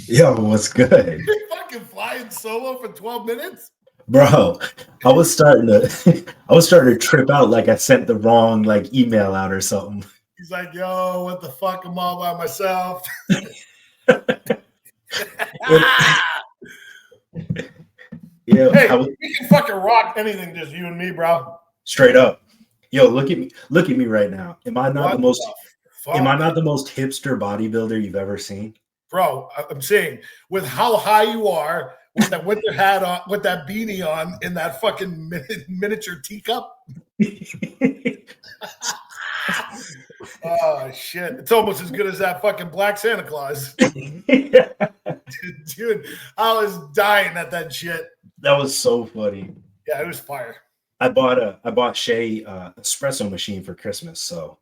Yo, what's good? You're fucking flying solo for 12 minutes? Bro, I was starting to I was starting to trip out like I sent the wrong like email out or something. He's like, yo, what the fuck? I'm all by myself. Yeah, Hey, I was we can fucking rock anything, just you and me, bro. straight up. Yo, look at me right now. What the Am I fuck? not the most hipster bodybuilder you've ever seen? Bro, I'm saying, with how high you are, with that winter hat on, with that beanie on, in that fucking miniature teacup. Oh, shit. It's almost as good as that fucking Black Santa Claus. Dude, I was dying at that shit. That was so funny. Yeah, it was fire. I bought Shay espresso machine for Christmas, so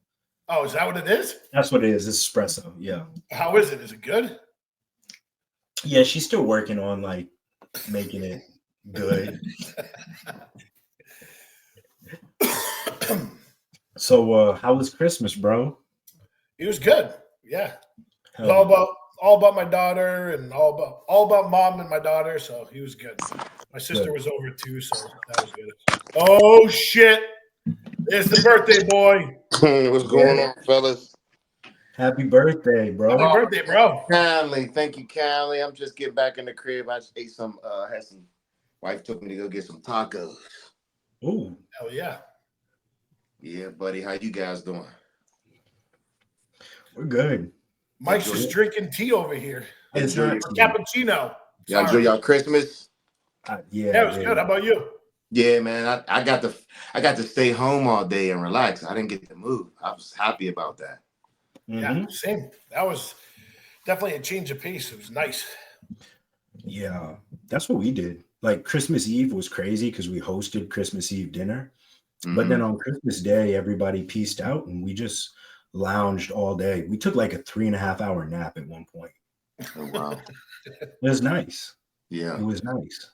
Oh, is that what it is? that's what it is. It's espresso. Yeah. How is it? Is it good? Yeah, she's still working on like making it good. So how was Christmas, bro? It was good. Yeah. It was Hell, all about my daughter and all about mom and my daughter, so he was good. My sister good. was over too, so that was good. Oh shit. It's the birthday boy. What's going on, fellas? Happy birthday, Happy bro. birthday, bro. Kindly, thank you, kindly. I'm just getting back in the crib. I just ate some. Had some. Wife took me to go get some tacos. Ooh, Hell yeah. Yeah, buddy. How you guys doing? we're good. Mike's Enjoy just it. drinking tea over here. It's Enjoy not your, Or cappuccino. y'all enjoy Sorry. y'all Christmas. yeah, Yeah, it was good. How about you? Yeah, man. I got to stay home all day and relax. I didn't get to move. I was happy about that. Yeah, same. That was definitely a change of pace. It was nice. Yeah, that's what we did. Like Christmas Eve was crazy because we hosted Christmas Eve dinner. But then Mm-hmm. on Christmas Day, everybody pieced out and we just lounged all day. We took like a 3.5 hour nap at one point. Oh, wow. It was nice. Yeah, It was nice.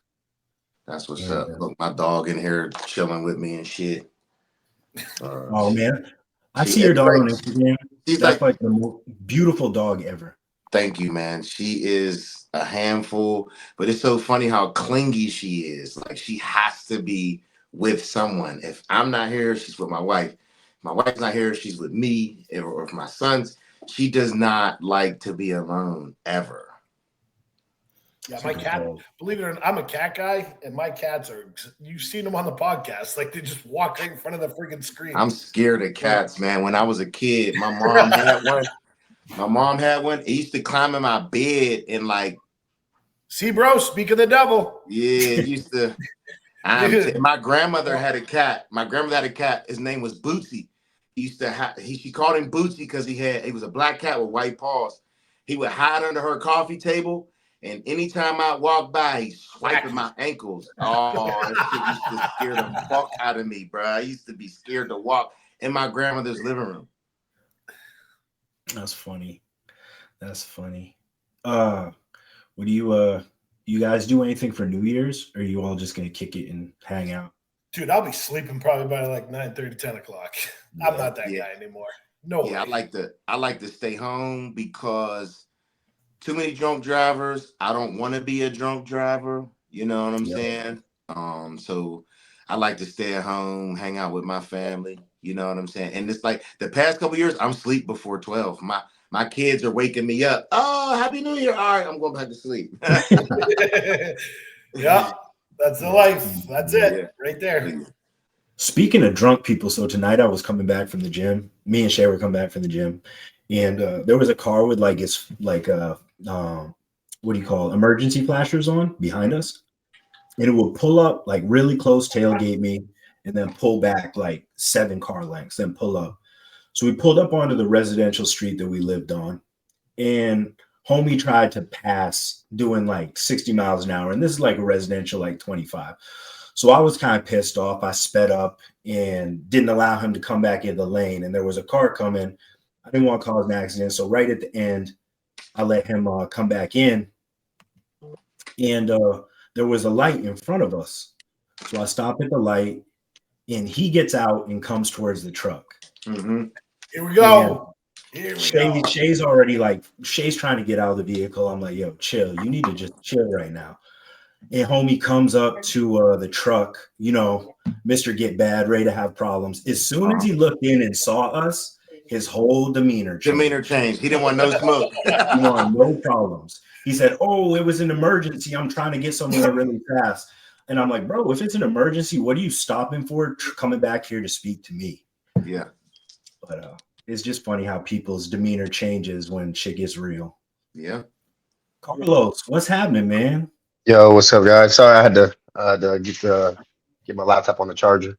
that's what's And up. Look, my dog in here chilling with me and shit. oh man, I She see your dog like on Instagram. she's That's like like the most beautiful dog ever. Thank you, man. She is a handful, but it's so funny how clingy she is. Like she has to be with someone. If I'm not here, she's with my wife. If my wife's not here, she's with me. Or if my son's, she does not like to be alone ever. Yeah, It's a my good cat, dog. believe it or not, I'm a cat guy, and my cats are, you've seen them on the podcast. Like they just walk right in front of the freaking screen. I'm scared of cats, man. When I was a kid, my mom had one. My mom had one. It used to climb in my bed and like, See, bro, speak of the devil. yeah, it used to. Dude. My grandmother had a cat. My grandmother had a cat. His name was Bootsy. He used to have. She called him Bootsy because he was a black cat with white paws. He would hide under her coffee table, and anytime I walked by, he's swiping my ankles. Oh, that shit used to scare the fuck out of me, bro. I used to be scared to walk in my grandmother's living room. That's funny. That's funny. What do you guys do anything for New Year's? Or are you all just gonna kick it and hang out? Dude, I'll be sleeping probably by like 9:30, 10 o'clock. I'm not that Yeah. guy anymore. No Yeah, way. I like to stay home because too many drunk drivers. I don't want to be a drunk driver. You know what I'm Yeah. saying? So I like to stay at home, hang out with my family. You know what I'm saying? And it's like the past couple years, I'm sleep before 12. My kids are waking me up. Oh, Happy New Year! All right, I'm going back to sleep. Yeah, that's the life. That's Yeah. it right there. Speaking of drunk people, so tonight I was coming back from the gym. Me and Shay were coming back from the gym, and there was a car with like its like what do you call it? Emergency flashers on behind us, and it would pull up like really close, tailgate me, and then pull back like 7 car lengths, then pull up. So we pulled up onto the residential street that we lived on, and homie tried to pass doing like 60 miles an hour, and this is like a residential like 25. So I was kind of pissed off. I sped up and didn't allow him to come back in the lane. And there was a car coming. I didn't want to cause an accident. So right at the end, I let him come back in. And there was a light in front of us. So I stop at the light and he gets out and comes towards the truck. Mm-hmm. Here we go. Here we go. Shay's already like, Shay's trying to get out of the vehicle. I'm like, yo, chill. You need to just chill right now. And homie comes up to the truck, you know, Mr. Get Bad, ready to have problems. As soon as he looked in and saw us, his whole demeanor changed. He didn't want no smoke. He wanted no problems. He said, oh, it was an emergency. I'm trying to get somewhere really fast. And I'm like, bro, if it's an emergency, what are you stopping for? Coming back here to speak to me. Yeah. But it's just funny how people's demeanor changes when shit gets real. Yeah. Carlos, what's happening, man? Yo, what's up, guys? Sorry, I had to get my laptop on the charger.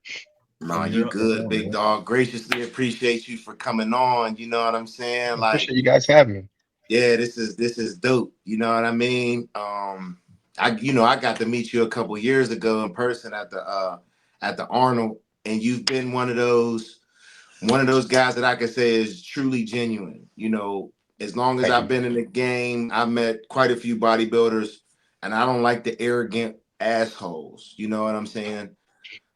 No, you good, big dog. Graciously appreciate you for coming on. You know what I'm saying? Like, Appreciate you guys having me. yeah, this is dope. You know what I mean? I got to meet you a couple years ago in person at the Arnold, and you've been one of those guys that I can say is truly genuine. You know, as long as I've been in the game, I've met quite a few bodybuilders, and I don't like the arrogant assholes. You know what I'm saying?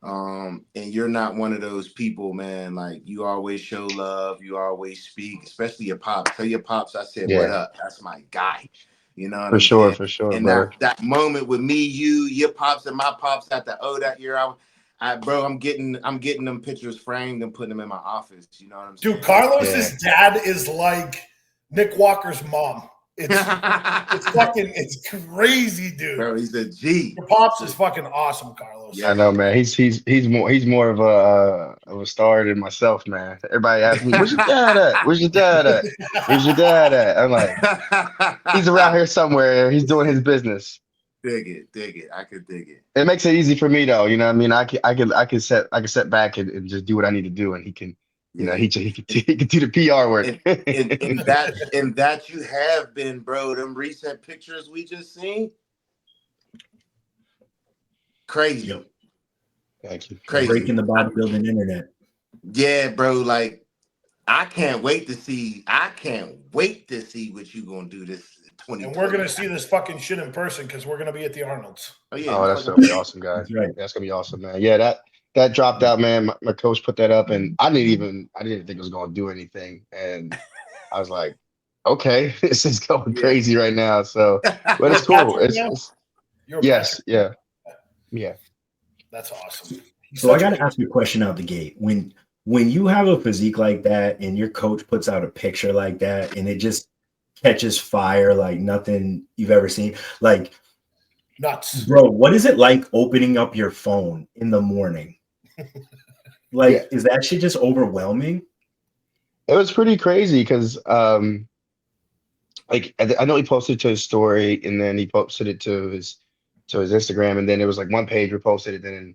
And you're not one of those people, man. Like, you always show love, you always speak, especially your pops. Tell your pops I said, what up? That's my guy. You know what I'm saying? For sure, and bro. that moment with me, you, your pops, and my pops at the O that year, I'm getting them pictures framed and putting them in my office. You know what I'm saying? Dude, Carlos's dad is like Nick Walker's mom. It's crazy, dude. Bro, he's a G. Your pops is fucking awesome, Carlos. Yeah, I know, man. He's more of a star than myself, man. Everybody asks me, "Where's your dad at? Where's your dad at? Where's your dad at?" I'm like, he's around here somewhere. He's doing his business. Dig it. I could dig it. It makes it easy for me, though. You know what I mean? I can set back and just do what I need to do, and he can. You know, he can do the PR work. and that you have been, bro. Them recent pictures we just seen, crazy. Yep. Thank you. Crazy. Breaking the bodybuilding internet. Yeah, bro. Like, I can't wait to see what you gonna do this 2020. And we're gonna see this fucking shit in person because we're gonna be at the Arnold's. Oh yeah. Oh, that's gonna be awesome, guys. That's right. That's gonna be awesome, man. Yeah, that dropped out, man. My coach put that up, and I didn't think it was gonna do anything, and I was like, okay, this is going crazy right now. So, but it's cool. Yes, yeah. That's awesome. So I got to ask you a question out the gate. When you have a physique like that, and your coach puts out a picture like that, and it just catches fire like nothing you've ever seen, like nuts, bro. What is it like opening up your phone in the morning? Like, is that shit just overwhelming? It was pretty crazy because, like, I know he posted it to his story, and then he posted it to his Instagram, and then it was like one page reposted it, then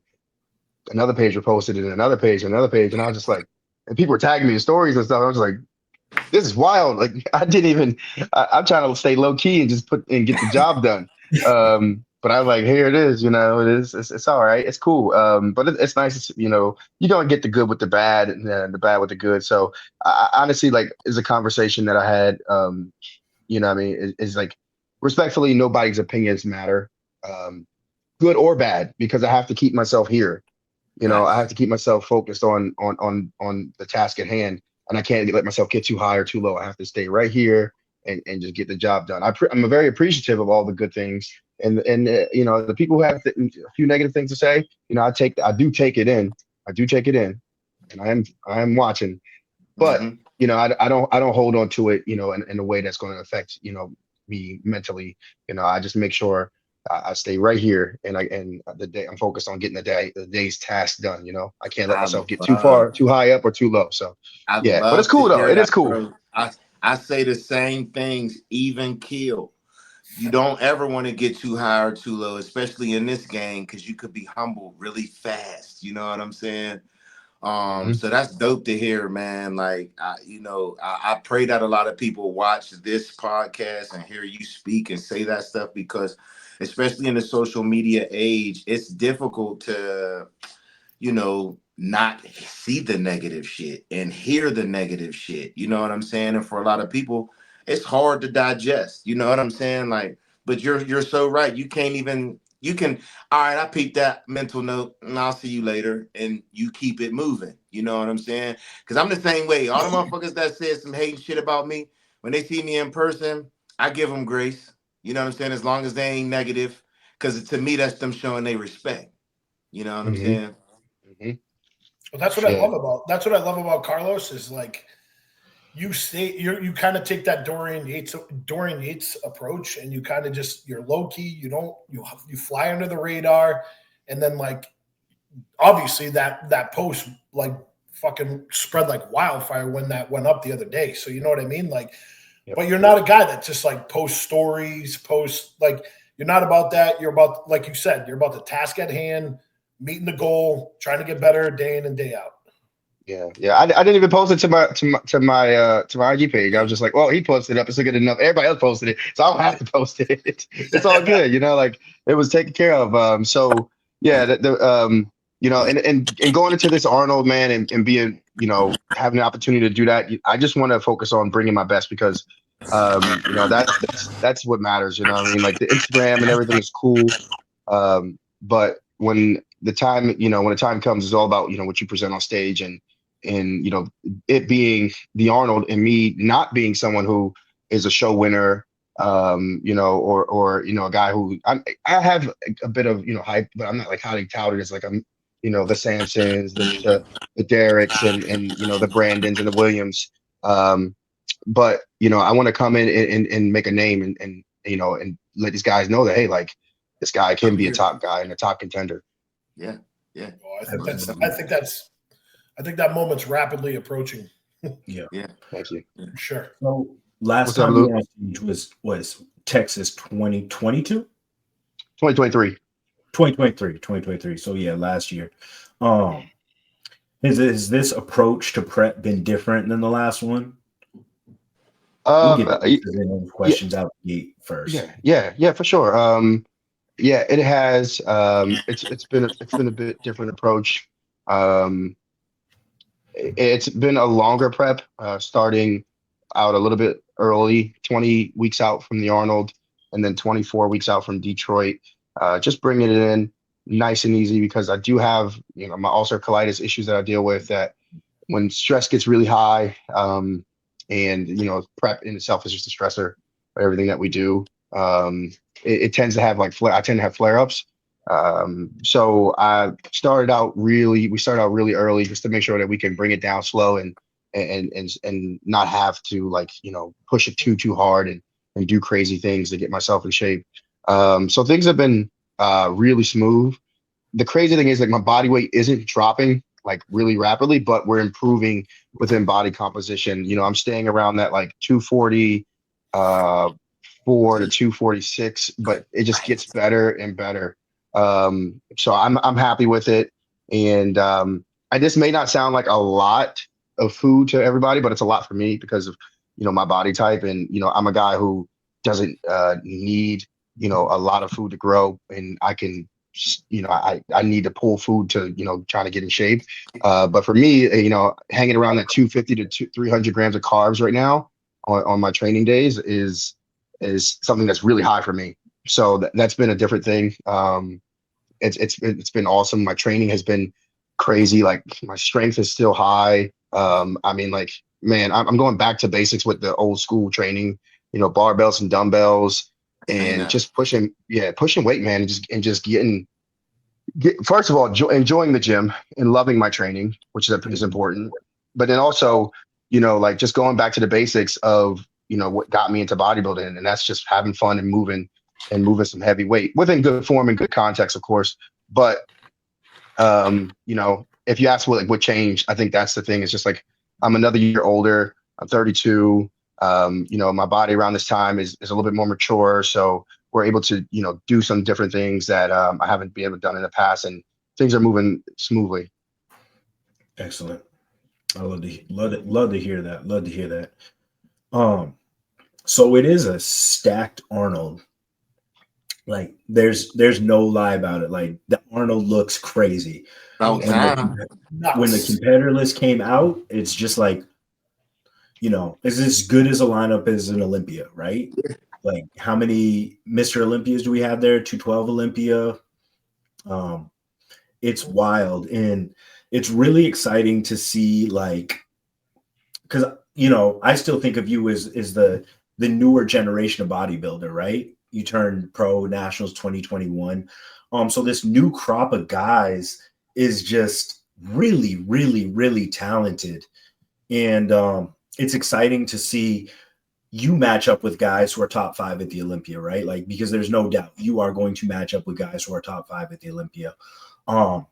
another page reposted it, and another page, and I was just like, and people were tagging me in stories and stuff. I was like, this is wild. Like, I'm trying to stay low key and just get the job done. But I was like, here it is, you know, it's all right. It's cool. But it's nice, you know, you're going to get the good with the bad and the bad with the good. So I honestly, like, is a conversation that I had, you know what I mean? Is like, respectfully, nobody's opinions matter, good or bad, because I have to keep myself here. You know, I have to keep myself focused on the task at hand, and I can't let myself get too high or too low. I have to stay right here and just get the job done. I'm very appreciative of all the good things. And you know, the people who have a few negative things to say, you know, I do take it in, and I am watching, but you know, I don't hold on to it, you know, in a way that's going to affect, you know, me mentally. You know, I just make sure I stay right here, and I'm focused on getting the day's task done. You know, I can't let myself get too high up or too low. So but it's cool though. It is cool. Bro. I say the same things, even kill. You don't ever want to get too high or too low, especially in this game, because you could be humbled really fast. You know what I'm saying? So that's dope to hear, man. Like, I pray that a lot of people watch this podcast and hear you speak and say that stuff, because especially in the social media age, it's difficult to, you know, not see the negative shit and hear the negative shit. You know what I'm saying? And for a lot of people, it's hard to digest. You know what I'm saying? Like, but you're so right. You can't even You can, all right, I peeped that mental note and I'll see you later. And you keep it moving. You know what I'm saying? Because I'm the same way. All the motherfuckers that said some hating shit about me, when they see me in person, I give them grace. You know what I'm saying? As long as they ain't negative. Because to me, that's them showing they respect. You know what I'm Mm-hmm. saying? Mm-hmm. Well, that's what I love about Carlos is like you kind of take that Dorian Yates approach, and you kind of just you're low key. You fly under the radar, and then like obviously that post like fucking spread like wildfire when that went up the other day. So you know what I mean? Like, Yep. but you're not a guy that just like posts stories, like you're not about that. You're about, like you said, you're about the task at hand, meeting the goal, trying to get better day in and day out. Yeah. I didn't even post it to my IG page. I was just like, well, he posted it up. It's good enough. Everybody else posted it, so I don't have to post it. It's all good, like it was taken care of. So yeah, and going into this Arnold, man, and being, having the opportunity to do that, I just want to focus on bringing my best because, that's what matters. You know what I mean? Like the Instagram and everything is cool, but when the time comes, it's all about what you present on stage and it being the Arnold and me not being someone who is a show winner, or a guy who I have a bit of hype, but I'm not like highly touted as like I'm the Sampsons, the Derricks and the Brandons and the Williams, but I want to come in and make a name and let these guys know that, hey, like this guy can be a top guy and a top contender. Yeah. Well, I think that moment's rapidly approaching. Yeah. Thank you. Sure. So last time you were on stage was Texas 2022? 2023. 2023. So yeah, last year. Is this approach to prep been different than the last one? We'll get questions out the gate first. Yeah, for sure. Yeah, it has. It's been a bit different approach. It's been a longer prep, starting out a little bit early, 20 weeks out from the Arnold, and then 24 weeks out from Detroit. Just bringing it in nice and easy because I do have my ulcerative colitis issues that I deal with. That when stress gets really high, and prep in itself is just a stressor for everything that we do. It tends to have I tend to have flare-ups. So we started out really early just to make sure that we can bring it down slow and not have to push it too hard and do crazy things to get myself in shape. So things have been really smooth. The crazy thing is my body weight isn't dropping really rapidly, but we're improving within body composition. I'm staying around that 240 4 to 246, but it just gets better and better. So I'm happy with it. And this may not sound like a lot of food to everybody, but it's a lot for me because of my body type. And I'm a guy who doesn't need a lot of food to grow, and I can I need to pull food to trying to get in shape. But for me, hanging around that 250 to 300 grams of carbs right now on my training days is something that's really high for me. So that's been a different thing. It's been awesome. My training has been crazy. My strength is still high. Man, I'm going back to basics with the old school training, barbells and dumbbells and just pushing weight, man, and just getting first of all, enjoying the gym and loving my training, which is important. But then also, just going back to the basics of, what got me into bodybuilding, and that's just having fun and moving some heavy weight within good form and good context, of course. But, if you ask what changed, I think that's the thing. It's just I'm another year older. I'm 32. My body around this time is a little bit more mature. So we're able to, do some different things that I haven't been able to done in the past, and things are moving smoothly. Excellent. I love to hear that. Love to hear that. So it is a stacked Arnold. There's no lie about it. The Arnold looks crazy. When the competitor list came out, it's just it's as good as a lineup as an Olympia, right? Like, how many Mr. Olympias do we have there? 212 Olympia. It's wild, and it's really exciting to see, like, because I still think of you as the newer generation of bodybuilder, right? You turned pro nationals 2021. So this new crop of guys is just really, really, really talented. And it's exciting to see you match up with guys who are top 5 at the Olympia, right? Like, because there's no doubt you are going to match up with guys who are top 5 at the Olympia. So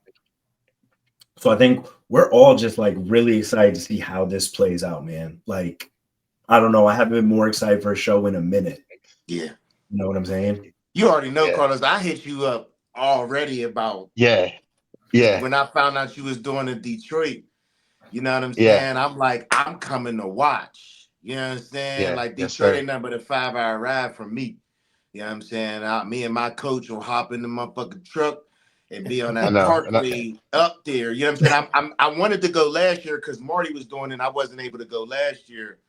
I think we're all just like really excited to see how this plays out, man. Like, I don't know. I haven't been more excited for a show in a minute. Yeah. You know what I'm saying? You already know, Carlos. I hit you up already about when I found out you was doing in Detroit. You know what I'm saying? I'm like, I'm coming to watch. You know what I'm saying? Like, Detroit ain't nothing but a 5-hour ride from me. You know what I'm saying? Me and my coach will hop in the motherfucking truck and be on that parkway up there. You know what I'm saying? I wanted to go last year because Marty was doing it and I wasn't able to go last year.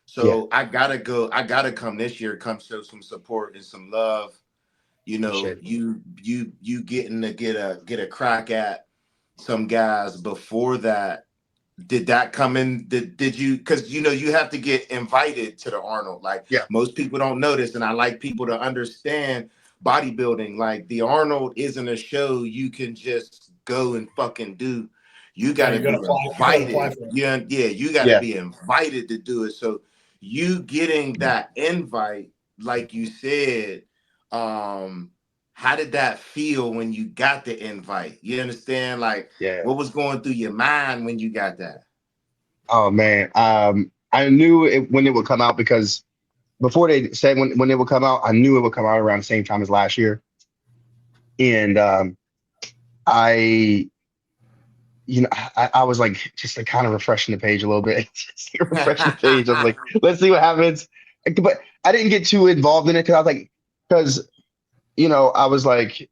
So I gotta go. I gotta come this year. Come show some support and some love. You know, you getting to get a crack at some guys before that. Did that come in? Did you? Because you have to get invited to the Arnold. Like most people don't know this, and I like people to understand bodybuilding. Like the Arnold isn't a show you can just go and fucking do. You got to be invited. You got to be invited to do it. So you getting that invite, like you said, how did that feel when you got the invite? You understand? Like, what was going through your mind when you got that? Oh man, I knew it when it would come out because before they said when it would come out, I knew it would come out around the same time as last year, and I I was like just like kind of refreshing the page a little bit, just like refreshing the page. I was like, let's see what happens. But I didn't get too involved in it because I was like, because I was like,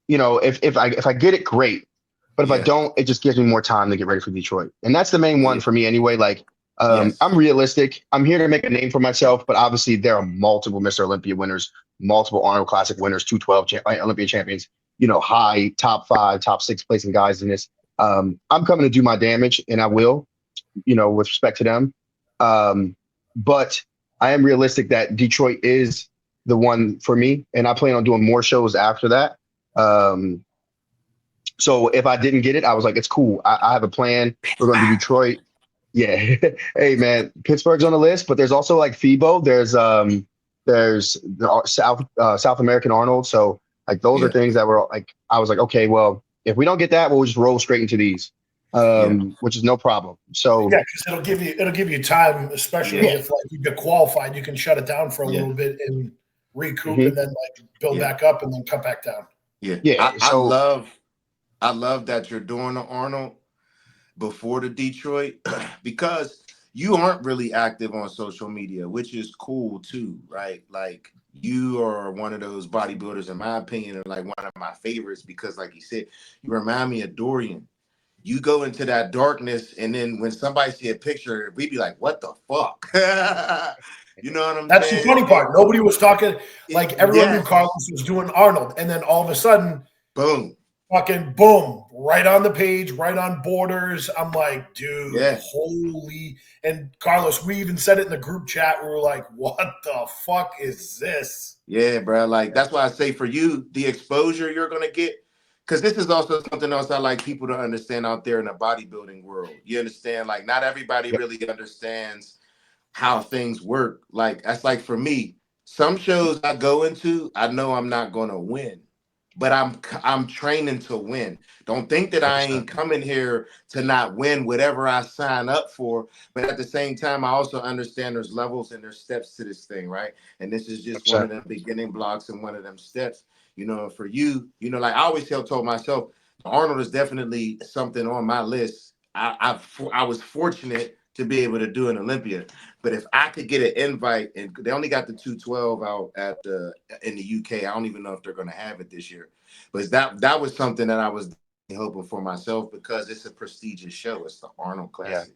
if I get it, great. But if I don't, it just gives me more time to get ready for Detroit. And that's the main one for me anyway. Like, I'm realistic. I'm here to make a name for myself, but obviously there are multiple Mr. Olympia winners, multiple Arnold Classic winners, 212 Olympia champions, high top 5, top 6 placing guys in this. I'm coming to do my damage, and I will, with respect to them. But I am realistic that Detroit is the one for me, and I plan on doing more shows after that. So if I didn't get it, I was like, it's cool. I have a plan. We're going to do Detroit. Yeah. Hey man, Pittsburgh's on the list, but there's also like FIBO. There's the South American Arnold. So like those are things that were like, I was like, okay, well, if we don't get that, we'll just roll straight into these, which is no problem. So because it'll give you time, especially if like you get qualified, you can shut it down for a little bit and recoup and then like build back up and then come back down. I love that you're doing the Arnold before the Detroit because you aren't really active on social media, which is cool too, right? Like you are one of those bodybuilders, in my opinion, are like one of my favorites because, like you said, you remind me of Dorian. You go into that darkness, and then when somebody see a picture, we'd be like, "What the fuck?" You know what I'm saying? That's the funny part. Nobody was talking. Like everyone knew Carlos was doing Arnold, and then all of a sudden, boom. Fucking boom, right on the page, right on Borders. I'm like, dude, holy. And Carlos, we even said it in the group chat. We were like, what the fuck is this? Yeah, bro. Like, that's why I say for you, the exposure you're going to get, because this is also something else I like people to understand out there in the bodybuilding world. You understand? Like, not everybody really understands how things work. Like, that's like for me, some shows I go into, I know I'm not going to win. But I'm training to win. Don't think that I ain't coming here to not win whatever I sign up for. But at the same time, I also understand there's levels and there's steps to this thing, right? And this is just one of them beginning blocks and one of them steps. For you, like I always told myself, Arnold is definitely something on my list. I was fortunate to be able to do an Olympia. But if I could get an invite, and they only got the 212 out in the UK, I don't even know if they're going to have it this year. But that was something that I was hoping for myself because it's a prestigious show. It's the Arnold Classic.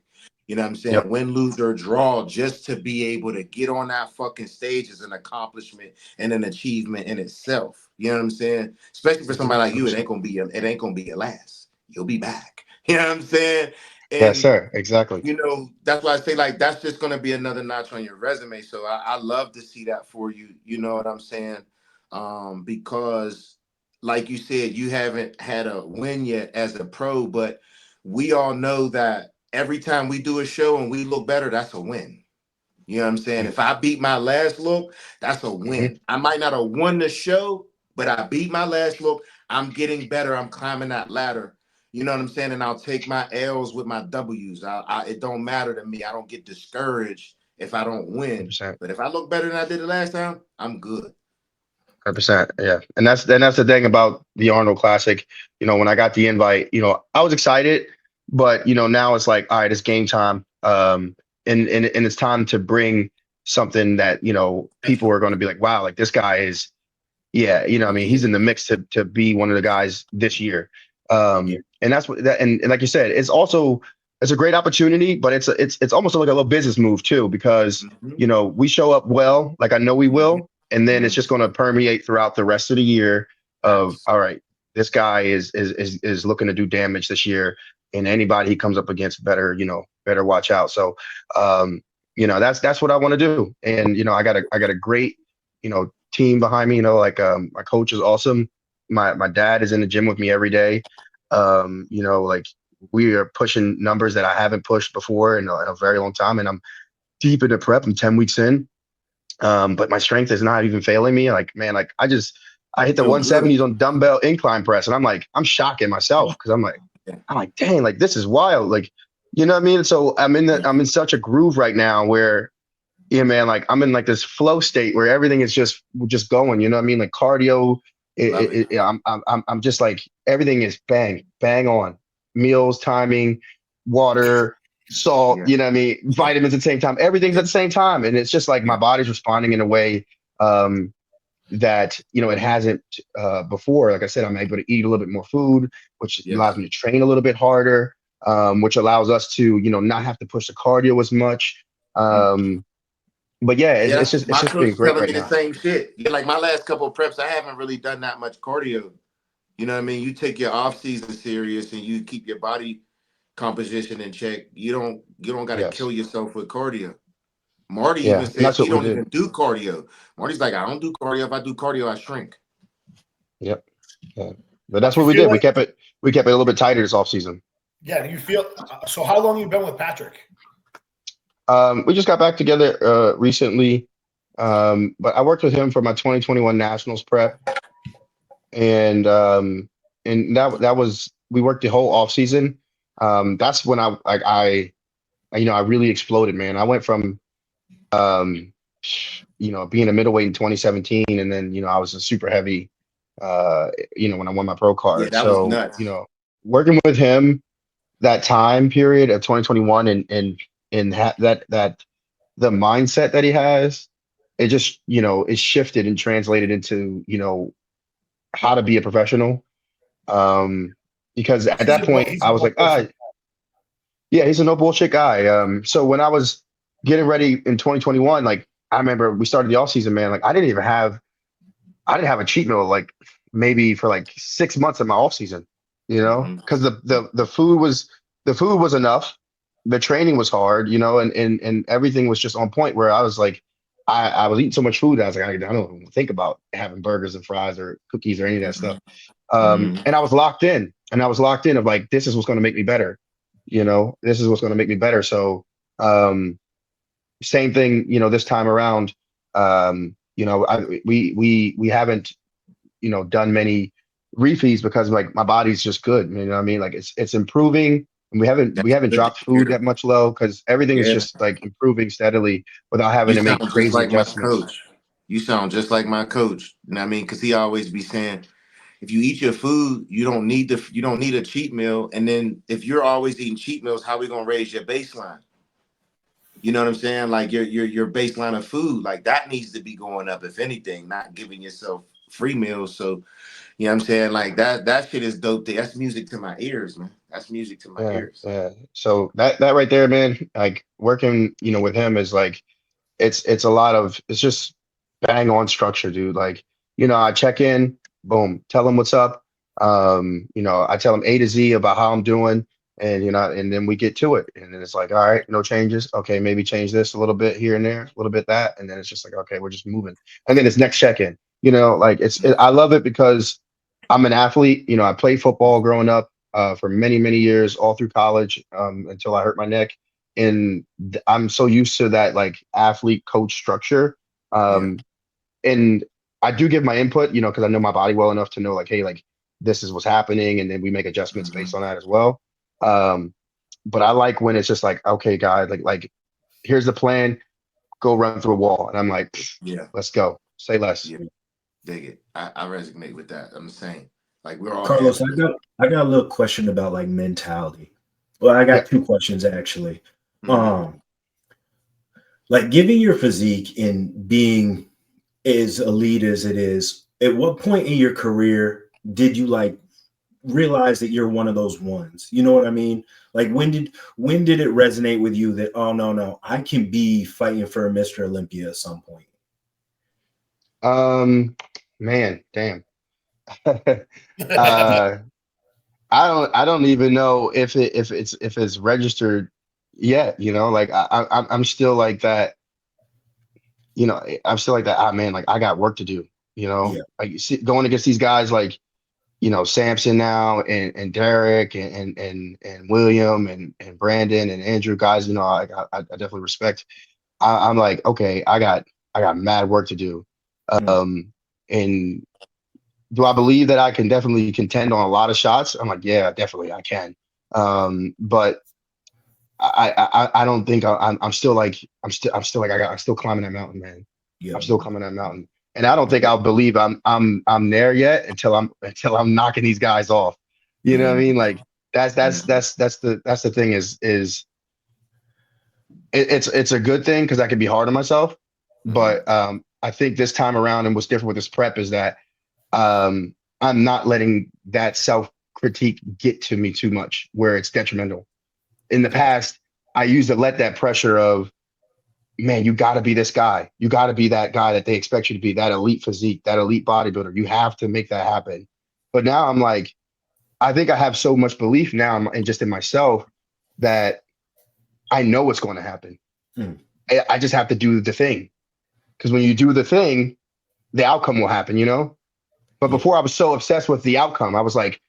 You know what I'm saying? Yep. Win, lose, or draw, just to be able to get on that fucking stage is an accomplishment and an achievement in itself. You know what I'm saying? Especially for somebody like you, it ain't gonna be your last. You'll be back. You know what I'm saying? Yes, And sir. Exactly. you know, that's why I say like that's just gonna be another notch on your resume. So I love to see that for you. You know what I'm saying? Because like you said, you haven't had a win yet as a pro, but we all know that every time we do a show and we look better, that's a win. You know what I'm saying? If I beat my last look, that's a Mm-hmm. win. I might not have won the show, but I beat my last look. I'm getting better. I'm climbing that ladder. You know what I'm saying? And I'll take my L's with my W's. It don't matter to me. I don't get discouraged if I don't win. 100%. But if I look better than I did the last time, I'm good. 100%. Yeah. And that's the thing about the Arnold Classic. When I got the invite, I was excited, but now it's like, all right, it's game time. And it's time to bring something that, people are going to be like, wow, like this guy is, yeah, I mean, he's in the mix to be one of the guys this year. Yeah. And that's what that, and like you said, it's a great opportunity, but it's almost like a little business move too, because, we show up well, like I know we will. And then it's just going to permeate throughout the rest of the year of, all right, this guy is looking to do damage this year, and anybody he comes up against better watch out. So, that's what I want to do. And, I got a great, team behind me, like, my coach is awesome. My dad is in the gym with me every day. Like we are pushing numbers that I haven't pushed before in a very long time. And I'm deep into prep. I'm 10 weeks in. But my strength is not even failing me. Like, man, like I hit the Feel good. 170s on dumbbell incline press, and I'm shocking myself because I'm like, dang, like this is wild. Like, you know what I mean? So I'm in such a groove right now where, yeah, man, like I'm in like this flow state where everything is just going. You know what I mean? Like cardio, Love it. I'm just like everything is bang on. Meals, timing, water, salt, Yeah. you know what I mean? Vitamins at the same time. Everything's at the same time. And it's just like my body's responding in a way that, it hasn't before. Like I said, I'm able to eat a little bit more food, which allows me to train a little bit harder, which allows us to, not have to push the cardio as much. But yeah, it's My just coach been is great telling right me the now. same shit. Yeah, like my last couple of preps, I haven't really done that much cardio. You know what I mean? You take your off season serious and you keep your body composition in check. You don't got to Yes. kill yourself with cardio. Marty even Yeah. And says that's he what we don't did. even do cardio. Marty's like, I don't do cardio. If I do cardio, I shrink. Yep. Yeah. But that's Do what you we feel did. like, We kept it a little bit tighter this off season. yeah, do you feel so how long you been with Patrick? We just got back together recently. But I worked with him for my 2021 Nationals prep. And that was, we worked the whole off season. That's when I really exploded, man. I went from um, being a middleweight in 2017, and then, I was a super heavy, when I won my pro Yeah, card. that was So, nuts. working with him that time period of 2021 that the mindset that he has, it just, it shifted and translated into, how to be a professional. Because at that point He's a I was no like, bullshit. yeah, he's a no bullshit guy. So when I was getting ready in 2021, like I remember we started the off season, man. Like I didn't have a cheat meal like maybe for like 6 months of my off season, because the food was enough, the training was hard, and everything was just on point where I was like, I was eating so much food that I was like, I don't even think about having burgers and fries or cookies or any of that stuff. And I was locked in, of like, this is what's going to make me better. This is what's going to make me better. So, same thing, this time around. We haven't, done many refeeds because like my body's just good. You know what I mean? Like it's improving, and we That's haven't good to dropped food hear. that much low because everything is Yeah. just like improving steadily without having You to make sound just crazy like my adjustments. coach. You sound just like my coach. You know what I mean? Because he always be saying, if you eat your food, you don't need a cheat meal. And then if you're always eating cheat meals, how we gonna raise your baseline? You know what I'm saying? Like your baseline of food, like that needs to be going up, if anything, not giving yourself free meals. So You know what I'm saying? Like that shit is dope. That's music to my ears, man. That's music to my Yeah, ears. yeah. So that right there, man, like working, with him is like it's a lot of it's just bang on structure, dude. Like, I check in, boom, tell him what's up. I tell him A to Z about how I'm doing, and and then we get to it. And then it's like, all right, no changes. Okay, maybe change this a little bit here and there, a little bit that, and then it's just like, okay, we're just moving. And then it's next check-in. Like I love it because I'm an athlete. I played football growing up for many, many years, all through college, until I hurt my neck. And I'm so used to that like athlete coach structure. Yeah. And I do give my input, because I know my body well enough to know like, hey, like this is what's happening, and then we make adjustments Mhm. based on that as well. But I like when it's just like, okay, guys, like here's the plan, go run through a wall, and I'm like, Yeah. let's go, say less. Yeah. Dig it. I resonate with that. I'm the same. Like we're all Carlos, athletes. I got a little question about like mentality. Well, I Yeah. got two questions actually. Mhm. Like giving your physique and being as elite as it is, at what point in your career did you like realize that you're one of those ones? You know what I mean? Like when did it resonate with you that, oh no, I can be fighting for Mr. Olympia at some point? Man, damn. uh I don't even know if it's registered yet, like I'm still like that, I'm still like that. Ah, man, like I got work to do, Yeah. like you see, going against these guys like, Samson now and Derek and William and Brandon and Andrew, guys, I definitely respect. I'm like, okay, I got mad work to do. Mm. Um, and do I believe that I can definitely contend on a lot of shots? I'm like, yeah, definitely I can. But I don't think I'm still like I'm still like I'm still climbing that mountain, man. Yeah. I'm still climbing that mountain, and I don't think I'll believe I'm there yet until I'm knocking these guys off. You know what I mean? Like that's the thing is it's a good thing because I can be hard on myself, Mhm. but I think this time around and what's different with this prep is that I'm not letting that self critique get to me too much where it's detrimental. In the Gotcha. past, I used to let that pressure of, man, you got to be this guy. You got to be that guy that they expect you to be, that elite physique, that elite bodybuilder. You have to make that happen. But now I'm like, I think I have so much belief now and just in myself that I know what's going to happen. Mm. I just have to do the thing. Because when you do the thing, the outcome will happen, But Yeah. before I was so obsessed with the outcome, I was like,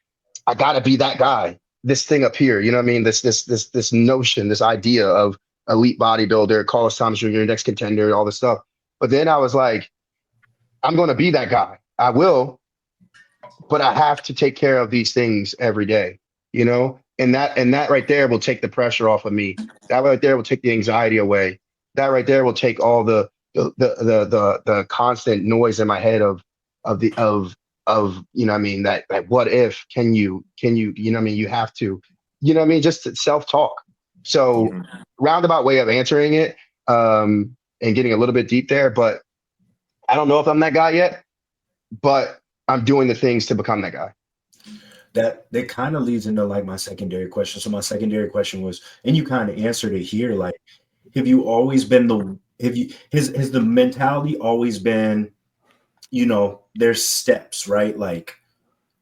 I gotta be that guy. This thing up here, you know what I mean? This notion, this idea of elite bodybuilder, Carlos Thomas Jr., next contender, all this stuff. But then I was like, I'm gonna be that guy. I will, but I have to take care of these things every day, And that right there will take the pressure off of me. That right there will take the anxiety away. That right there will take all the constant noise in my head of what I mean, that what if, you know what I mean, you have to, what I mean, just self-talk. So Mhm. roundabout way of answering it, and getting a little bit deep there, but I don't know if I'm that guy yet, but I'm doing the things to become that guy. That kind of leads into like my secondary question. So my secondary question was, and you kind of answered it here, like, have you always been the have you has the mentality always been, there's steps, right? Like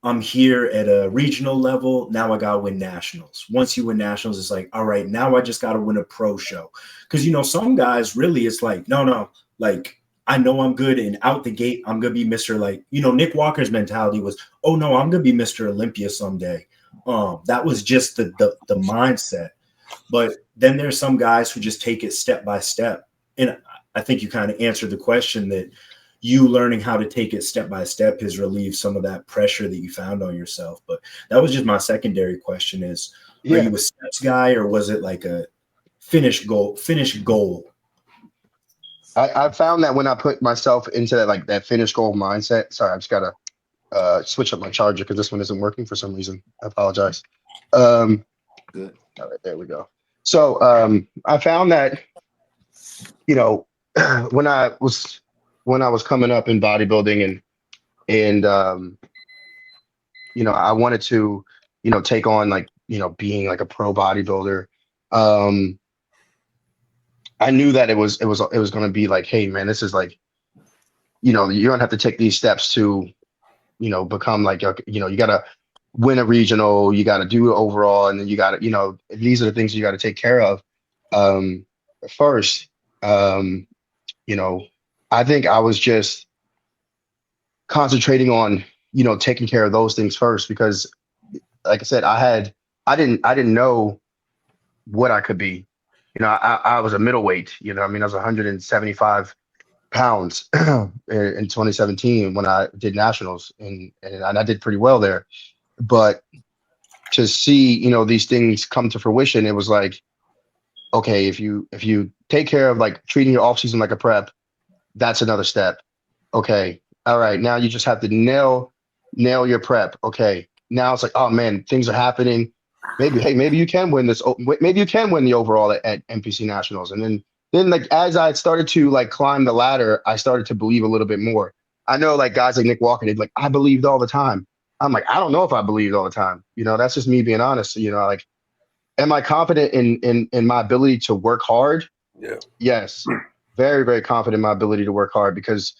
I'm here at a regional level. Now I gotta win nationals. Once you win nationals, it's like, all right, now I just gotta win a pro show. Because some guys really it's like, no, like I know I'm good and out the gate, I'm gonna be Mr. Like, Nick Walker's mentality was, oh no, I'm gonna be Mr. Olympia someday. That was just the mindset. But then there's some guys who just take it step by step. And I think you kind of answered the question that you learning how to take it step by step has relieved some of that pressure that you found on yourself. But that was just my secondary question is, are Yeah. you a steps guy or was it like a finish goal? I found that when I put myself into that, like that finish goal mindset. Sorry, I just gotta switch up my charger because this one isn't working for some reason. I apologize. Um, Good. all right, there we go. So I found that, you know, when I was coming up in bodybuilding and I wanted to, take on like, being like a pro bodybuilder. Um, I knew that it was going to be like, hey man, this is like, you're gonna have to take these steps to, become like, you got to win a regional, you got to do it overall, and then you got to, these are the things you got to take care of. Um, First, um, you know, I think I was just concentrating on, taking care of those things first because, like I said, I didn't know what I could be. I was a middleweight. I mean, I was 175 pounds in 2017 when I did nationals, and I did pretty well there. But to see, these things come to fruition, it was like, okay, if you take care of like treating your off season like a prep, that's another step. Okay, all right, now you just have to nail your prep. Okay, now it's like, oh man, things are happening. Maybe you can win this. Maybe you can win the overall at NPC Nationals. And then like as I started to like climb the ladder, I started to believe a little bit more. I know like guys like Nick Walker, they'd like, I believed all the time. I'm like, I don't know if I believed all the time. That's just me being honest. Like, am I confident in my ability to work hard? Yeah. Yes. Very, very confident in my ability to work hard because,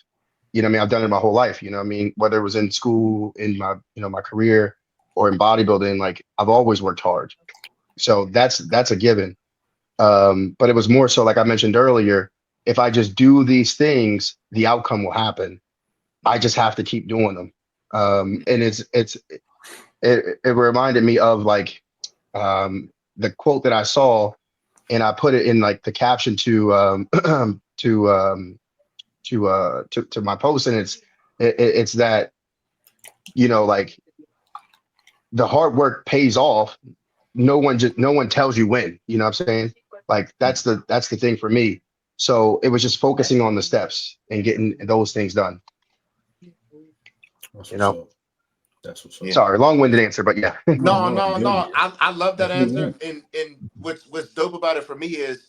what I mean, I've done it my whole life. I mean, whether it was in school, in my, my career, or in bodybuilding, like I've always worked hard. So that's a given. But it was more so, like I mentioned earlier, if I just do these things, the outcome will happen. I just have to keep doing them. And it reminded me of like the quote that I saw, and I put it in like the caption to to my post, and it's that, like the hard work pays off. No one tells you when. You know what I'm saying? Like that's the thing for me. So it was just focusing on the steps and getting those things done. That's You what's know. up. That's what's up. Yeah. Sorry, long-winded answer, but yeah. No. No. I love that That's answer. And what's dope about it for me is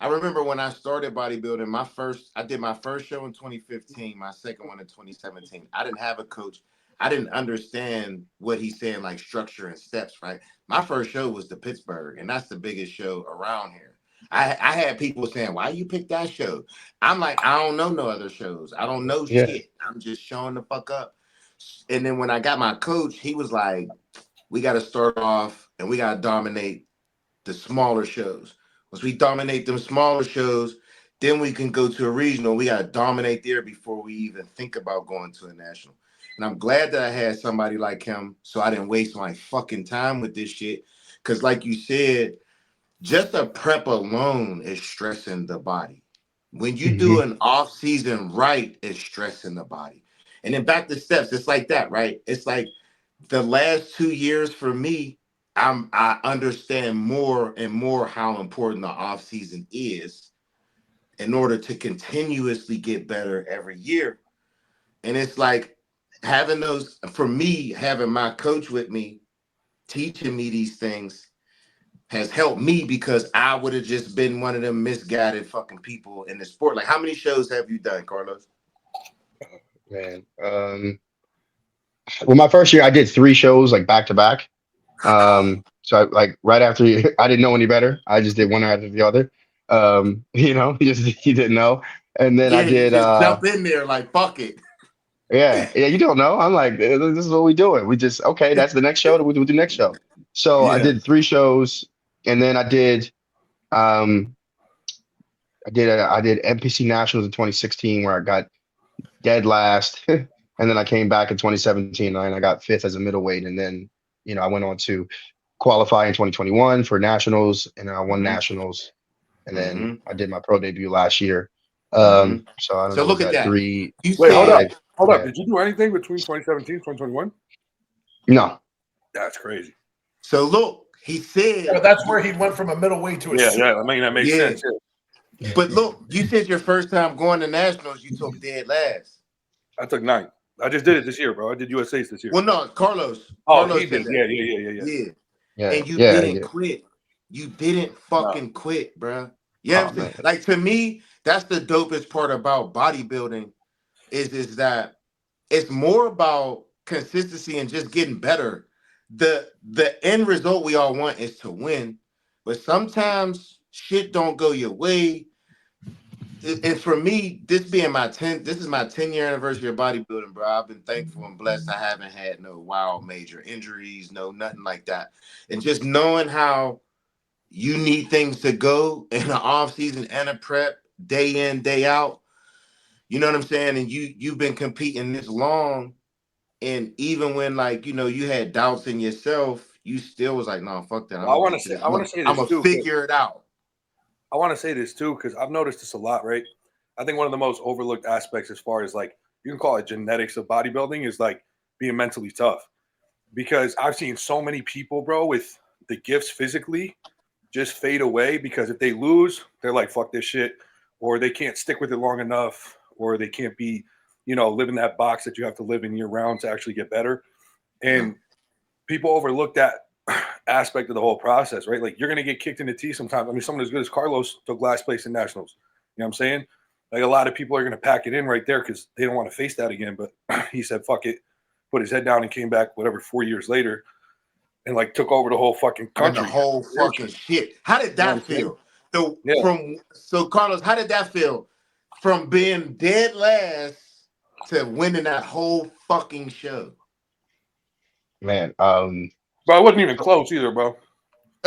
I remember when I started bodybuilding, I did my first show in 2015, my second one in 2017. I didn't have a coach. I didn't understand what he's saying, like structure and steps, right? My first show was the Pittsburgh, and that's the biggest show around here. I had people saying, why you pick that show? I'm like, I don't know no other shows. I don't know Yeah. shit. I'm just showing the fuck up. And then when I got my coach, he was like, we got to start off and we got to dominate the smaller shows. Once we dominate them smaller shows, then we can go to a regional. We got to dominate there before we even think about going to a national. And I'm glad that I had somebody like him so I didn't waste my fucking time with this shit. Because like you said, just a prep alone is stressing the body. When you do an off season right, it's stressing the body. And then back to steps, it's like that, right? It's like the last 2 years for me, I understand more and more how important the off season is in order to continuously get better every year. And it's like having those, for me, having my coach with me, teaching me these things has helped me because I would have just been one of them misguided fucking people in the sport. Like, how many shows have you done, Carlos? Man. Well, my first year I did 3 shows like back to back. So like right after I didn't know any better. I just did one after the other. He didn't know. And then I Yeah, you did just jump in there like, fuck it. yeah, you don't know. I'm like, this is what we doing. We just, okay, that's the next show. We'll do next show. So I Yeah. did 3 shows, and then um I did NPC Nationals in 2016 where I got dead last. And then I came back in 2017 and I got 5th as a middleweight. And then, I went on to qualify in 2021 for nationals, and I won nationals. And then I did my pro debut last year. So I don't So know, was look at that that. 3, You Wait, hold up. said, Hold up. Yeah. Did you do anything between 2017 and 2021? No. That's crazy. so look, he said, But that's where he went from a middleweight to a Yeah, super. yeah. I mean, that makes Yeah. sense. Yeah. But look, you said your first time going to nationals, you took dead last. I took 9th. I just did it this year, bro. I did USA's this year. Well, no, Carlos. Oh, Carlos he said did. that. Yeah. Yeah. Yeah. And you Yeah. didn't Yeah. quit. You didn't fucking quit, bro. You know Oh what I'm saying? man. Like, to me, that's the dopest part about bodybuilding is that it's more about consistency and just getting better. The end result we all want is to win, but sometimes shit don't go your way. And for me, this is my 10-year anniversary of bodybuilding, bro. I've been thankful and blessed. I haven't had no wild major injuries, no nothing like that. And just knowing how you need things to go in the off season and a prep, day in, day out. You know what I'm saying? And you've been competing this long, and even when you had doubts in yourself, you still was like, no, fuck that. Well, I want to say I'm this gonna too. figure it out. I want to say this too because I've noticed this a lot, right? I think one of the most overlooked aspects, as far as like you can call it genetics of bodybuilding, is like being mentally tough. Because I've seen so many people, bro, with the gifts physically just fade away because if they lose, they're like, fuck this shit, or they can't stick with it long enough, or they can't be, live in that box that you have to live in year round to actually get better. And people overlook that aspect of the whole process, right? Like you're going to get kicked in the teeth sometimes. I mean, someone as good as Carlos took last place in nationals. You know what I'm saying? Like a lot of people are going to pack it in right there because they don't want to face that again. But he said, fuck it, put his head down and came back, 4 years later and like took over the whole fucking country. The whole fucking shit. How did that feel? So Carlos, how did that feel from being dead last to winning that whole fucking show? Man, bro, it wasn't even close either, bro.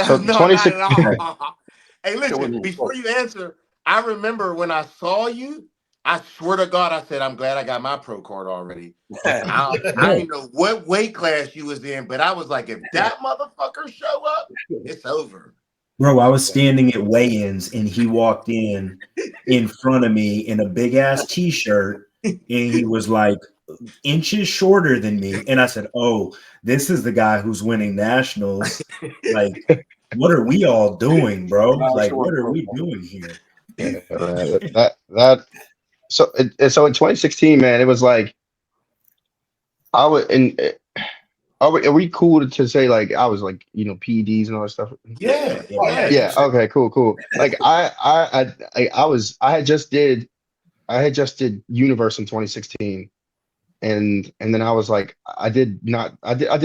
So No, 26. not at all. Hey, listen, before you answer, I remember when I saw you, I swear to God, I said, I'm glad I got my pro card already. I didn't know what weight class you was in, but I was like, if that motherfucker show up, it's over. Bro, I was standing at weigh-ins and he walked in front of me in a big ass t-shirt and he was like inches shorter than me. And I said, oh, this is the guy who's winning nationals. Like, what are we all doing, bro? Like, what are we doing here? Yeah, man, so in 2016, man, it was like I would and are we cool to say like I was like PEDs and all that stuff? Yeah. Yeah. Okay. Cool. Like I had just did Universe in 2016, and then I was like I did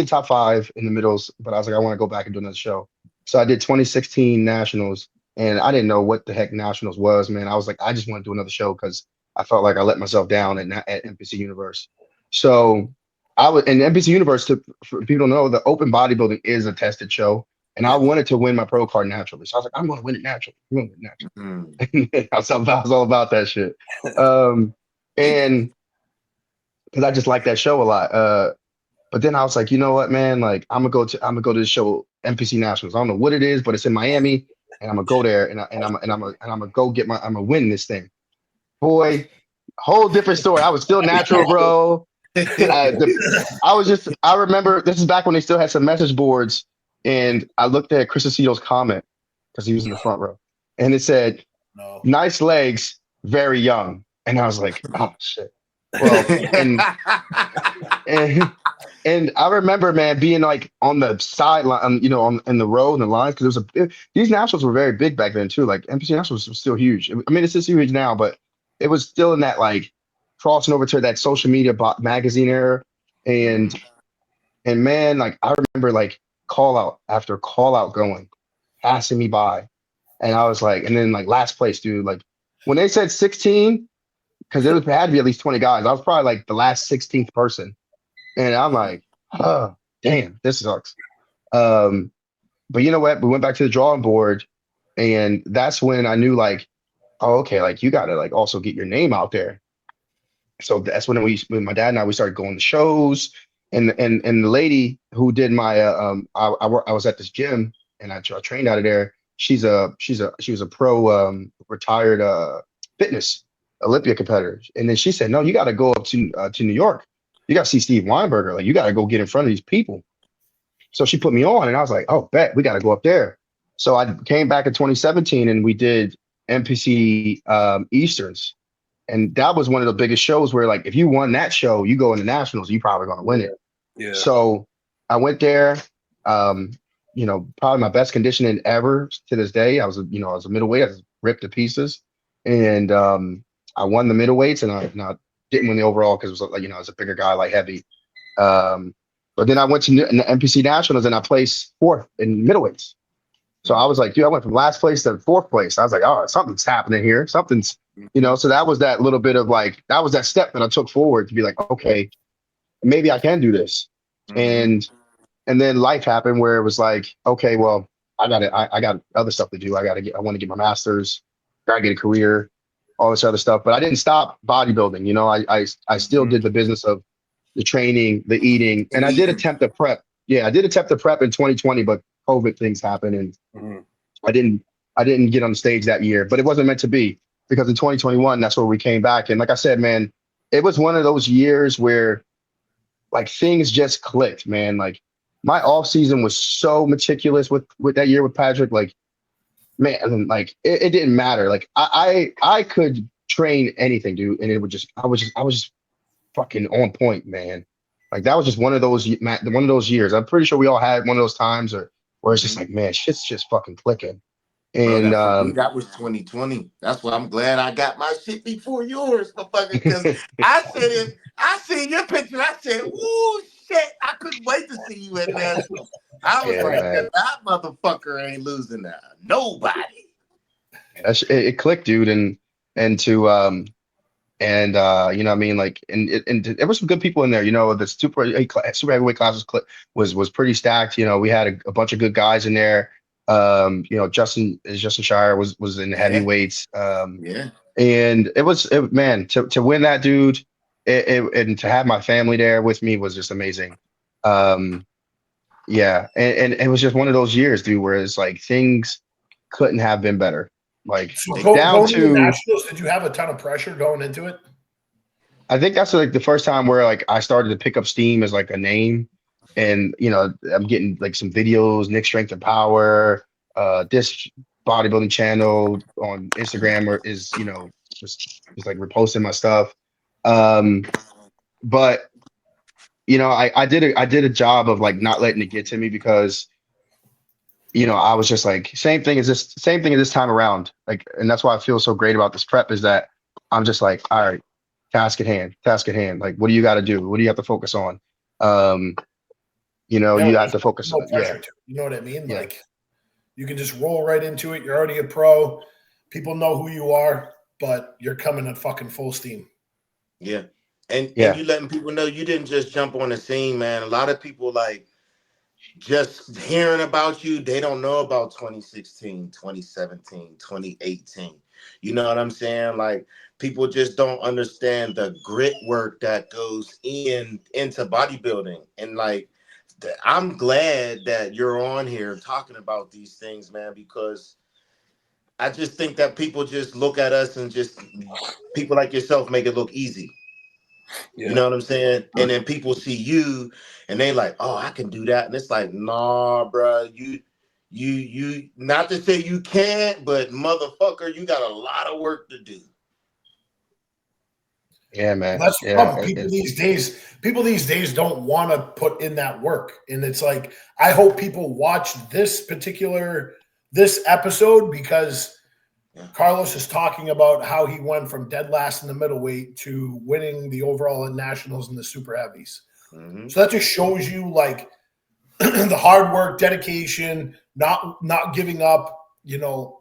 top 5 in the middles, but I was like I want to go back and do another show. So I did 2016 nationals, and I didn't know what the heck nationals was, man. I was like I just want to do another show because I felt like I let myself down at NPC Universe. So I would, and NPC Universe, for people to know, the open bodybuilding is a tested show. And I wanted to win my pro card naturally. So I was like, I'm going to win it naturally. I'm going to win it naturally. I was all about that shit. And because I just like that show a lot. But then I was like, you know what, man? Like, I'm gonna go to the show NPC Nationals. I don't know what it is, but it's in Miami, and I'm gonna go there, and I'm gonna go I'm gonna win this thing. Boy, whole different story. I was still natural, bro. I remember this is back when they still had some message boards, and I looked at Chris Aceto's comment because he was in the front row, and it said, "Nice legs, very young," and I was like, "Oh shit." Well, and I remember, man, being like on the sideline, in the row and the lines, because these nationals were very big back then too. Like NPC nationals was still huge. I mean, it's just huge now, but it was still in that like crossing over to that social media magazine era, and man, like I remember like call out after call out going, passing me by, and I was like, and then like last place, dude, like when they said 16, because there had to be at least 20 guys. I was probably like the last 16th person, and I'm like, oh damn, this sucks. But you know what? We went back to the drawing board, and that's when I knew like, oh, okay, like you got to like also get your name out there. So that's when my dad and I, we started going to shows, and the lady who did my I was at this gym and I trained out of there. She was a pro retired fitness Olympia competitor, and then she said, no, you got to go up to New York. You got to see Steve Weinberger. Like you got to go get in front of these people. So she put me on, and I was like, oh, bet we got to go up there. So I came back in 2017, and we did NPC Easterns. And that was one of the biggest shows where, like, if you won that show, you go into nationals, you're probably going to win it. Yeah. So I went there, probably my best conditioning ever to this day. I was a middleweight. I was ripped to pieces. And I won the middleweights, and I didn't win the overall because it was like, I was a bigger guy, like heavy. But then I went to the NPC Nationals and I placed fourth in middleweights. So I was like, dude, I went from last place to fourth place. I was like, oh, something's happening here. Something's, so that was that little bit of like, that was that step that I took forward to be like, okay, maybe I can do this. And then life happened where it was like, okay, well, I got other stuff to do. I want to get my master's, gotta get a career, all this other stuff. But I didn't stop bodybuilding. I still did the business of the training, the eating, and I did attempt to prep. Yeah, I did attempt to prep in 2020, but COVID things happened, and I didn't get on the stage that year. But it wasn't meant to be, because in 2021, that's where we came back. And like I said, man, it was one of those years where like things just clicked, man. Like my off season was so meticulous with that year with Patrick. Like, man, and like it didn't matter. Like I could train anything, dude, and I was just fucking on point, man. Like that was just one of those years. I'm pretty sure we all had one of those times where it's just like, man, shit's just fucking clicking. And bro, that was 2020. That's why I'm glad I got my shit before yours, motherfucker. Because I seen your picture. I said, "Ooh, shit! I couldn't wait to see you at National." I was like, "That motherfucker ain't losing that. Nobody." It clicked, dude, and to you know what I mean, like, and there were some good people in there. The super heavyweight class was pretty stacked. We had a bunch of good guys in there. Justin Shire was in heavyweights. And it was man, to win that, dude, and to have my family there with me was just amazing. Yeah, and it was just one of those years, dude, where it's like things couldn't have been better. Like, down to the Nationals, did you have a ton of pressure going into it? I think that's like the first time where like I started to pick up steam as like a name. And I'm getting like some videos, Nick Strength and Power, this bodybuilding channel on Instagram is just like reposting my stuff. But I did a job of like not letting it get to me, because I was just like same thing as this time around. Like, and that's why I feel so great about this prep, is that I'm just like, all right, task at hand. Like, what do you got to do? What do you have to focus on? You have to focus on pressure to. You know what I mean? Yeah. Like, you can just roll right into it. You're already a pro. People know who you are, but you're coming at fucking full steam. Yeah. And you letting people know you didn't just jump on the scene, man. A lot of people like just hearing about you, they don't know about 2016, 2017, 2018. You know what I'm saying? Like, people just don't understand the grit work that goes into bodybuilding. And like, I'm glad that you're on here talking about these things, man, because I just think that people just look at us and just people like yourself make it look easy. Yeah. You know what I'm saying? And then people see you and they like, oh, I can do that. And it's like, nah, bro, you not to say you can't, but motherfucker, you got a lot of work to do. Yeah, man. That's the problem. People these days don't want to put in that work. And it's like, I hope people watch this episode, because Carlos is talking about how he went from dead last in the middleweight to winning the overall in nationals in the super heavies. Mm-hmm. So that just shows you like the hard work, dedication, not giving up,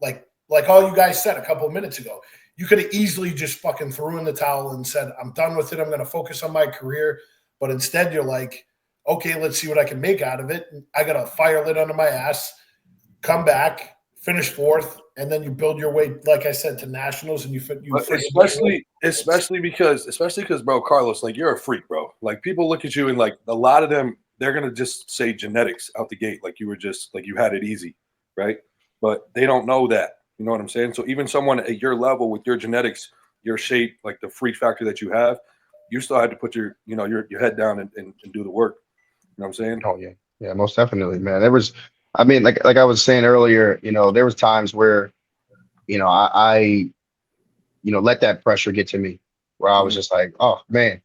like all you guys said a couple of minutes ago. You could have easily just fucking threw in the towel and said, I'm done with it. I'm going to focus on my career. But instead you're like, okay, let's see what I can make out of it. I got a fire lit under my ass, come back, finish fourth, and then you build your way, like I said, to nationals, and especially because, bro, Carlos, like, you're a freak, bro. Like, people look at you and like a lot of them, they're going to just say genetics out the gate. Like, you were just like, you had it easy. Right. But they don't know that. You know what I'm saying? So even someone at your level with your genetics, your shape, like the freak factor that you have, you still had to put your head down and do the work. You know what I'm saying? Oh yeah. Yeah, most definitely, man. There was, I mean, like I was saying earlier, there was times where, I let that pressure get to me, where I was just like, oh man,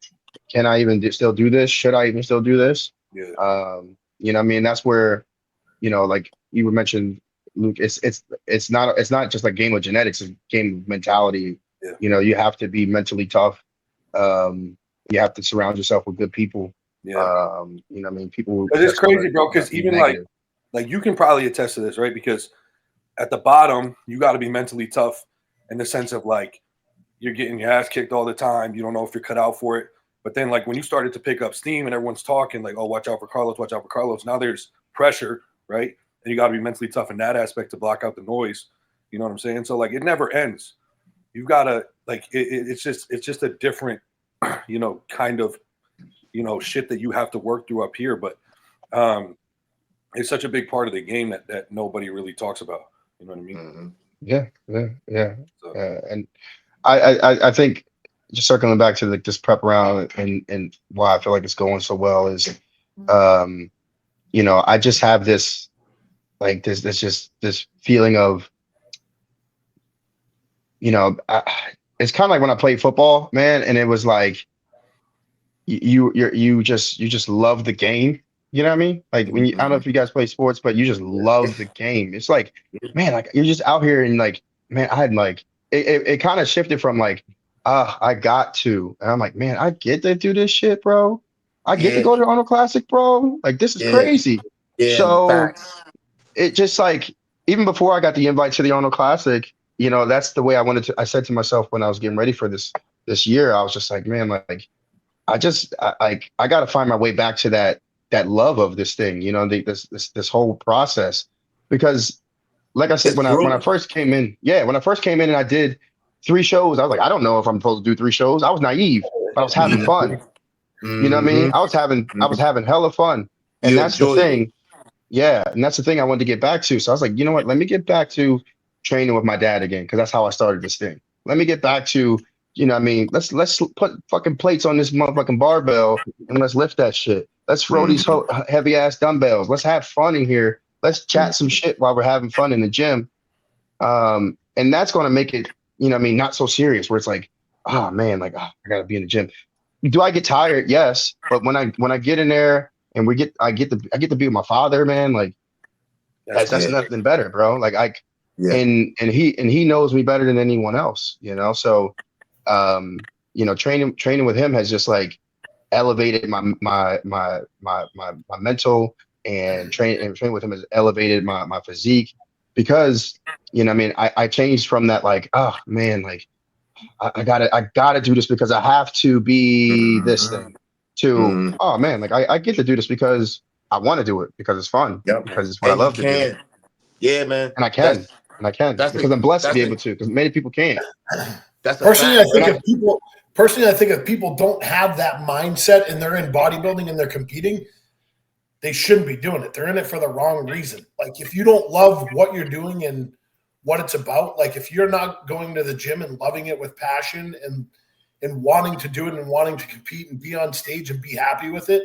can I even still do this? Should I even still do this? Yeah. What I mean? That's where, like you were mentioned, Luke, it's not just a game of genetics, it's a game of mentality. Yeah. You have to be mentally tough. You have to surround yourself with good people. Yeah. You know, I mean, people Because it's crazy, bro. Because even negative. like you can probably attest to this, right? Because at the bottom, you got to be mentally tough in the sense of like you're getting your ass kicked all the time. You don't know if you're cut out for it. But then, like when you started to pick up steam and everyone's talking, like, "Oh, watch out for Carlos, watch out for Carlos." Now there's pressure, right? And you got to be mentally tough in that aspect to block out the noise. You know what I'm saying? So like, it never ends. You've got to like, it's just a different, you know, kind of, you know, shit that you have to work through up here. But it's such a big part of the game that nobody really talks about. You know what I mean? Mm-hmm. Yeah. So, And I think just circling back to like this prep round and why I feel like it's going so well is, you know, I just have this like this feeling of, you know, it's kind of like when I played football, man, and it was like you just love the game. You know what I mean? Like when you, I don't know if you guys play sports, but you just love the game. It's like, man, like you're just out here and like, man, I had like it kind of shifted from like, I got to, and I'm like, man, I get to do this shit, bro. I get to Yeah, go to the Arnold Classic, bro. Like this is yeah, crazy. yeah. So Facts. it just like even before I got the invite to the Arnold Classic, you know, that's the way I wanted to. I said to myself when I was getting ready for this year, I was just like, man, like I got to find my way back to that love of this thing, you know, this whole process, because like I said, It's when I grueling. first came in, yeah, when I first came in and I did 3 shows, I was like, I don't know if I'm supposed to do 3 shows. I was naive, but I was having fun. You know what I mean? Mm-hmm. I was having hella fun, and You that's the enjoyed it. thing. Yeah, and that's the thing I wanted to get back to. So I was like, you know what? Let me get back to training with my dad again, because that's how I started this thing. Let me get back to, you know what I mean? Let's put fucking plates on this motherfucking barbell and let's lift that shit. Let's throw these Mm-hmm. heavy ass dumbbells. Let's have fun in here. Let's chat some shit while we're having fun in the gym. And that's going to make it, you know what I mean, not so serious where it's like, oh man, like I gotta be in the gym. Do I get tired? Yes, but when I get in there and I get to be with my father, man. Like that's that's Yeah, good. nothing better, bro. Like yeah. and he knows me better than anyone else, you know. So you know, training with him has just like elevated my mental, and training with him has elevated my physique, because you know, I mean, I changed from that like, oh man, like I gotta do this because I have to be this Mm-hmm. thing, to Mm-hmm. oh man, like I get to do this because I want to do it, because it's fun, Yep. because it's what I And you love to do, can. Yeah, man. and I That's can, and I can that's a because I'm blessed to be that's a able to, because many people can't. that's a Personally, I fact, And think bro. I if people don't have that mindset and they're in bodybuilding and they're competing, they shouldn't be doing it. They're in it for the wrong reason. Like if you don't love what you're doing and what it's about, like if you're not going to the gym and loving it with passion and wanting to do it and wanting to compete and be on stage and be happy with it,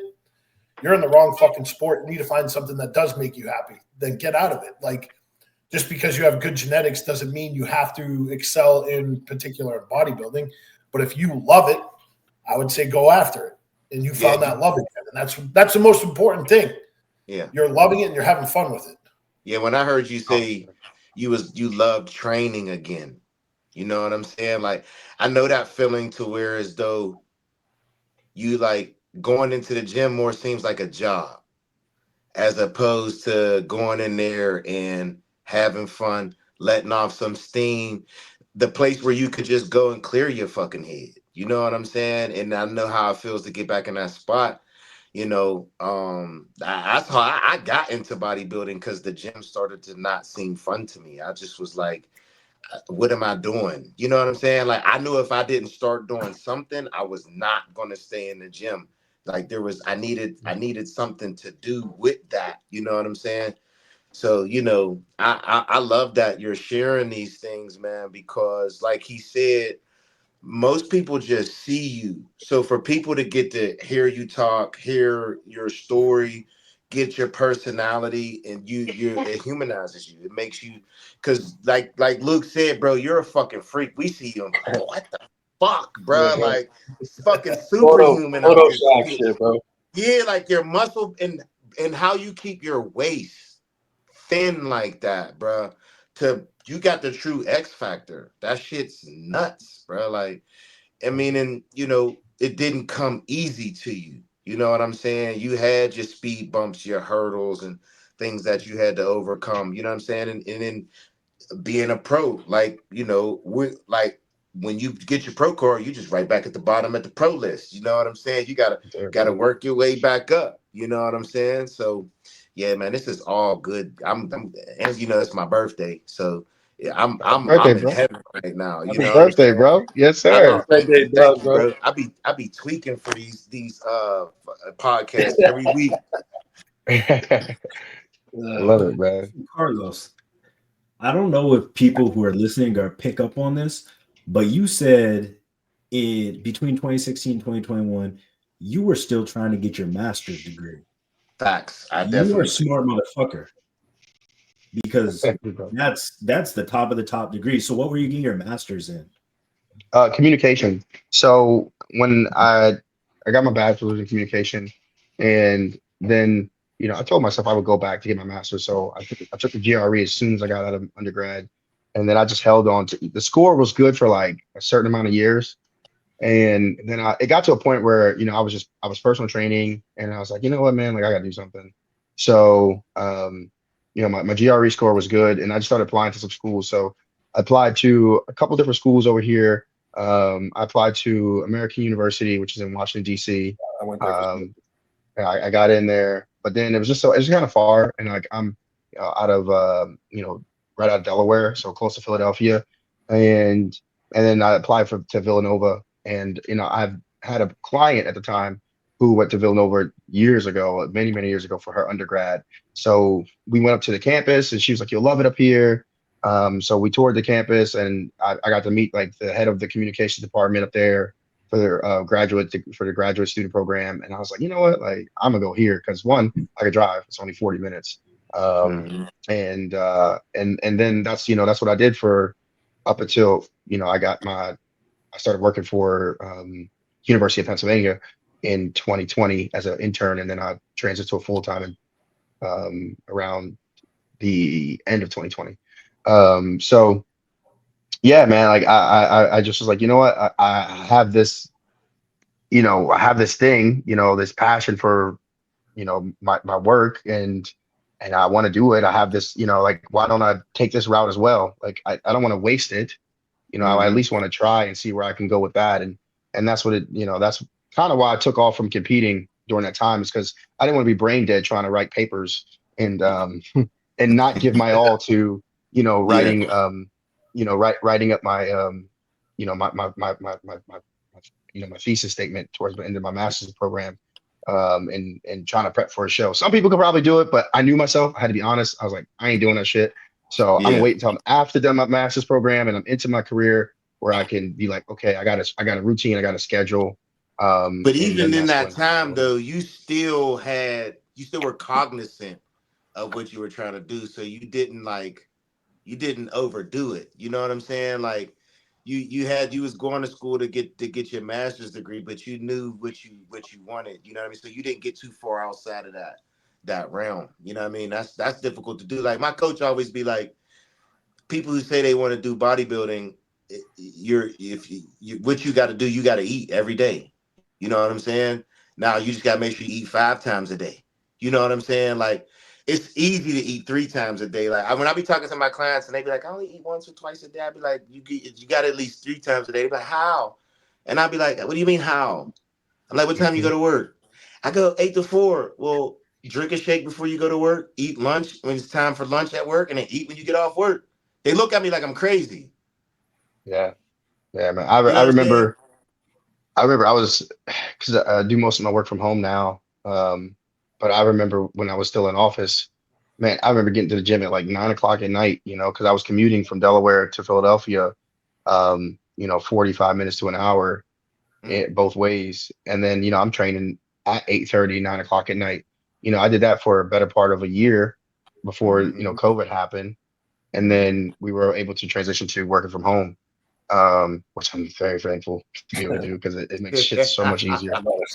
you're in the wrong fucking sport. You need to find something that does make you happy. Then get out of it. Like just because you have good genetics doesn't mean you have to excel in particular bodybuilding. But if you love it, I would say go after it. And you Yeah, found that love again. And that's the most important thing. yeah. You're loving it and you're having fun with it. Yeah, when I heard you oh, say you loved training again, you know what I'm saying? Like I know that feeling to where as though you like going into the gym more seems like a job as opposed to going in there and having fun, letting off some steam, the place where you could just go and clear your fucking head. You know what I'm saying? And I know how it feels to get back in that spot. You know, that's how I got into bodybuilding, because the gym started to not seem fun to me. I just was like, what am I doing? You know what I'm saying? Like I knew if I didn't start doing something, I was not going to stay in the gym. Like I needed something to do with that. You know what I'm saying? So, you know, I love that you're sharing these things, man, because like he said, most people just see you. So for people to get to hear you talk, hear your story, get your personality, and it humanizes you. It makes you, because like Luke said, bro, you're a fucking freak. We see you and be like, what the fuck, Yeah, bro? bro. Like it's fucking superhuman out this Photoshop shit. shit, bro. Yeah, like your muscle and how you keep your waist thin like that, bro. To you got the true X factor. That shit's nuts, bro. Like I mean, and you know, it didn't come easy to you. You know what I'm saying? You had your speed bumps, your hurdles, and things that you had to overcome. You know what I'm saying? And then being a pro, like, you know, we like when you get your pro card, you just right back at the bottom at the pro list. You know what I'm saying? You gotta work your way back up. You know what I'm saying? So yeah, man, this is all good. I'm and you know it's my birthday, so yeah, Happy birthday, I'm in bro. heaven right now. You Happy know what I'm birthday, saying? bro. Yes, I know, sir. thank you, bro. I be tweaking for these podcasts every week. I love it, man. Carlos, I don't know if people who are listening are pick up on this, but you said in between 2016 and 2021, you were still trying to get your master's degree. Facts. I You are a definitely smart motherfucker because Thank you, bro. that's the top of the top degree. So what were you getting your master's in? Communication. So when I got my bachelor's in communication, and then I told myself I would go back to get my master's. So I took the GRE as soon as I got out of undergrad, and then I just held on to the score was good for like a certain amount of years, and then it got to a point where I was personal training, and I was like, you know what, man, like I gotta do something. So my GRE score was good, and I just started applying to some schools. So I applied to a couple different schools over here. I applied to American University, which is in Washington, D.C. I went there. I got in there, but then it was just kind of far, and like I'm out of right out of Delaware, so close to Philadelphia, and then I applied to Villanova, and I've had a client at the time who went to Villanova years ago, many years ago for her undergrad. So we went up to the campus, and she was like, "You'll love it up here." So we toured the campus, and I got to meet like the head of the communications department up there for their for the graduate student program. And I was like, you know what, like I'm gonna go here because one, I could drive. It's only 40 minutes. And then that's what I did for up until I started working for University of Pennsylvania in 2020 as an intern, and then I transited to a full time around the end of 2020. So yeah, man, like I just was like, you know what, I have this, I have this thing, this passion for, my work, and I want to do it. I have this, like, why don't I take this route as well? Like, I don't want to waste it. I at least want to try and see where I can go with that. And that's what that's kind of why I took off from competing during that time, is because I didn't want to be brain dead trying to write papers and and not give my all to, Yeah. writing writing up my my thesis statement towards the end of my master's program, and trying to prep for a show. Some people could probably do it, but I knew myself. I had to be honest. I was like, I ain't doing that shit. So I'm gonna Yeah. wait until I'm after done my master's program and I'm into my career where I can be like, okay, I got a routine, I got a schedule. But And then even in that's that when time though, you still were cognizant of what you were trying to do. So you didn't overdo it. You know what I'm saying? Like you was going to school to get your master's degree, but you knew what you wanted. You know what I mean? So you didn't get too far outside of that realm. You know what I mean? That's difficult to do. Like my coach always be like, people who say they want to do bodybuilding, what you got to do, you got to eat every day. You know what I'm saying? Now you just got to make sure you eat 5 times a day. You know what I'm saying? Like it's easy to eat 3 times a day. Like when I be talking to my clients and they be like, I only eat once or twice a day. I be like, you got at least 3 times a day. They be like, how? And I'd be like, what do you mean how? I'm like, what time you go to work? I go 8 to 4. Well, drink a shake before you go to work, eat lunch when it's time for lunch at work, and then eat when you get off work. They look at me like I'm crazy. yeah, man. You know I what I'm saying? remember I was, because I do most of my work from home now. But I remember when I was still in office, man, I remember getting to the gym at like 9 o'clock at night, because I was commuting from Delaware to Philadelphia, 45 minutes to an hour, both ways. And then, I'm training at 8:30, 9 o'clock at night. I did that for a better part of a year before, COVID happened. And then we were able to transition to working from home, which I'm very thankful to be able to do, because it makes shit so much easier.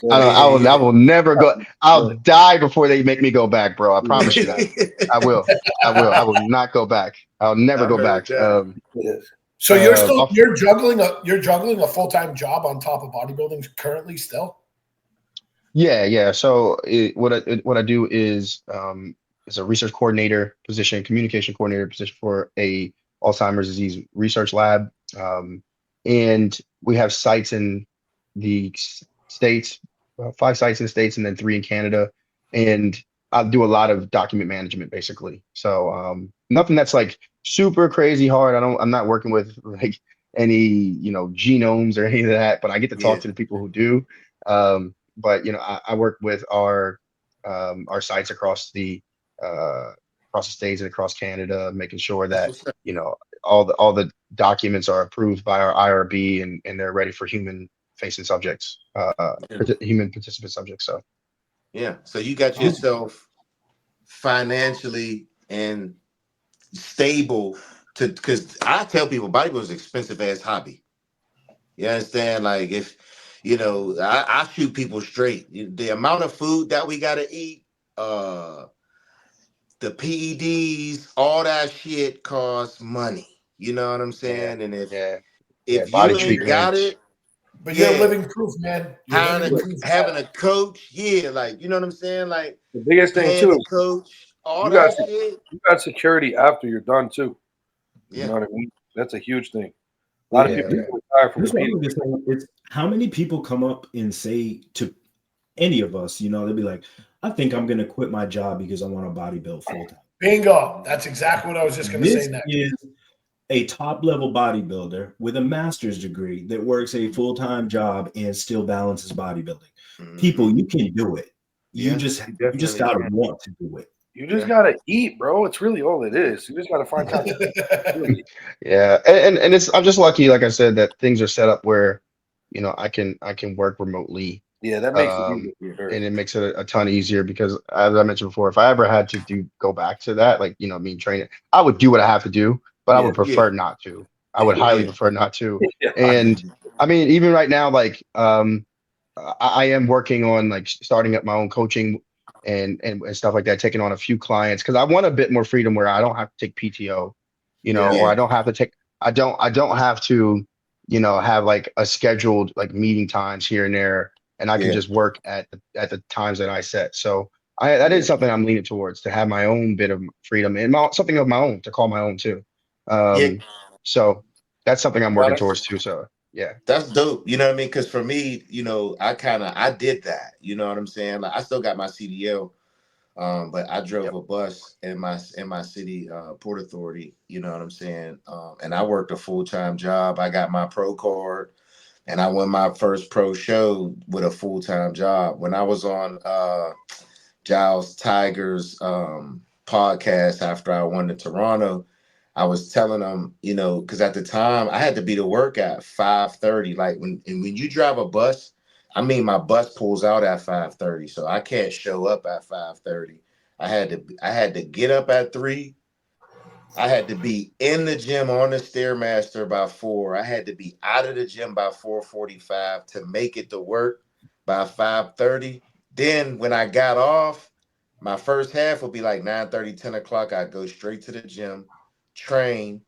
I will never go. I'll die before they make me go back, bro. I promise you that. I will. I will not go back. I'll never go back. So you're juggling a full-time job on top of bodybuilding currently still? Yeah. So what I do is a research coordinator position, communication coordinator position for a Alzheimer's disease research lab. And we have sites in the states, 5 sites in the states, and then 3 in Canada. And I do a lot of document management, basically. So nothing that's like super crazy hard. I'm not working with like any genomes or any of that, but I get to talk Yeah. to the people who do. But I work with our sites across the states and across Canada, making sure That's that what's up. all the documents are approved by our IRB and they're ready for human facing subjects, Yeah. human participant subjects. So Yeah. So you got yourself financially and stable to, because I tell people bodybuilding is an expensive ass hobby. You understand? Like if I shoot people straight. The amount of food that we gotta eat, the PEDs, all that shit costs money. You know what I'm yeah, saying? And if yeah, yeah. if Body you ain't got treatments. it, But you're yeah, living proof, man. You're living proof. having a coach, yeah, like you know what I'm saying? Like The biggest thing paying too the is coach, all you got that shit. you got security after you're done too. You Yeah. know what I mean? That's a huge thing. A lot of Yeah, people Yeah, retire from that's what I'm competing. just saying. It's how many people come up and say to any of us, they'll be like, I think I'm gonna quit my job because I want to bodybuild full time. Bingo. That's exactly what I was just going to say This next. is a top level bodybuilder with a master's degree that works a full time job and still balances bodybuilding. People, Mhm. you can do it. You Yeah, just you you just definitely gotta can. want to do it. You just Yeah. gotta eat, bro. It's really all it is. You just gotta find time to eat. Really. yeah. And I'm just lucky, like I said, that things are set up where I can work remotely. Yeah, that makes it um, easier for sure. and it makes it a ton easier because, as I mentioned before, if I ever had to go back to that, like me training, I would do what I have to do, but I Yeah, would Yeah. prefer not to. I would yeah, highly Yeah. prefer not to. yeah. And I mean, even right now, like I am working on like starting up my own coaching and stuff like that, taking on a few clients because I want a bit more freedom where I don't have to take PTO, Yeah. or Yeah. I don't have to, have like a scheduled like meeting times here and there, and I can Yeah. just work at the times that I set. So that Yeah. is something I'm leaning towards, to have my own bit of freedom and something of my own to call my own too. Yeah. So that's something I'm No, working towards too. So yeah. That's dope. You know what I mean? Because for me, I did that. You know what I'm saying? Like I still got my CDL, but I drove Yep. a bus in my city, Port Authority. You know what I'm saying? And I worked a full-time job. I got my pro card, and I won my first pro show with a full-time job. When I was on Giles Tiger's podcast after I won in Toronto, I was telling them, because at the time I had to be to work at 5:30. Like when you drive a bus, I mean my bus pulls out at 5:30, so I can't show up at 5:30. I had to get up at 3. I had to be in the gym on the Stairmaster by 4. I had to be out of the gym by 4:45 to make it to work by 5:30. Then when I got off, my first half would be like 9:30, 10 o'clock. I'd go straight to the gym, train.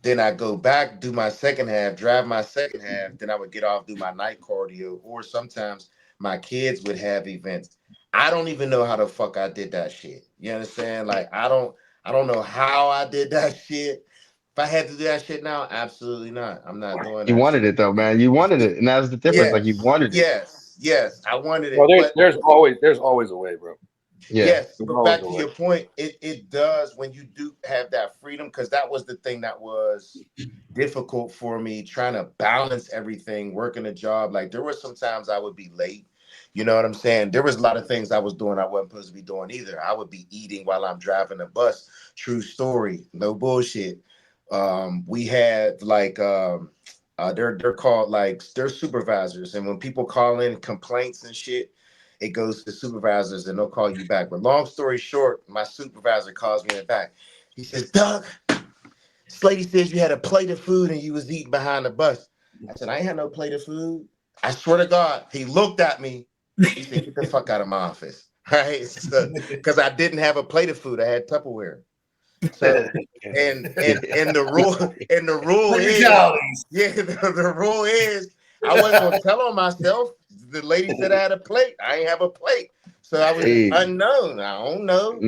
Then I go back, do my second half, drive my second half. Then I would get off, do my night cardio, or sometimes my kids would have events. I don't even know how the fuck I did that shit. You understand? Like I don't know how I did that shit. If I had to do that shit now, absolutely not. I'm not doing You that wanted shit. it though, man. You wanted it, and that's the difference. Like you Yes, wanted it. yes, I wanted Well, it, but there's always a way, bro. Yeah. yes, There's but always back a to way. your point, it does when you do have that freedom, because that was the thing that was difficult for me, trying to balance everything, working a job. Like there were some times I would be late. You know what I'm saying? There was a lot of things I was doing I wasn't supposed to be doing either. I would be eating while I'm driving the bus. True story, no bullshit. We had like they're called like they're supervisors, and when people call in complaints and shit, it goes to supervisors and they'll call you back. But long story short, my supervisor calls me back. He says, Doug, this lady says you had a plate of food and you was eating behind the bus. I said, I ain't had no plate of food. I swear to God. He looked at me. He said, get the fuck out of my office. Right? So, because I didn't have a plate of food. I had Tupperware. So and the rule is, Legalities. yeah, the rule is I wasn't gonna tell on myself. The lady said I had a plate. I ain't have a plate. So I was just unknown. I don't know.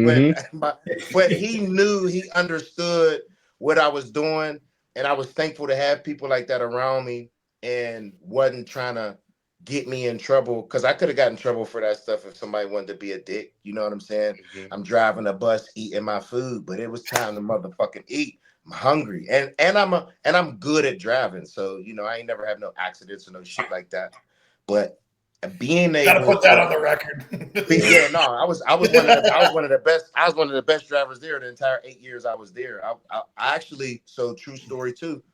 But he knew, he understood what I was doing. And I was thankful to have people like that around me and wasn't trying to get me in trouble, because I could have gotten in trouble for that stuff if somebody wanted to be a dick. You know what I'm saying? I'm driving a bus, eating my food, but it was time to motherfucking eat. I'm hungry, and I'm good at driving, so you know I ain't never have no accidents or no shit like that. But being able gotta put that on the record. Yeah, no, I was one of the best drivers there the entire 8 years I was there. I actually, so true story too.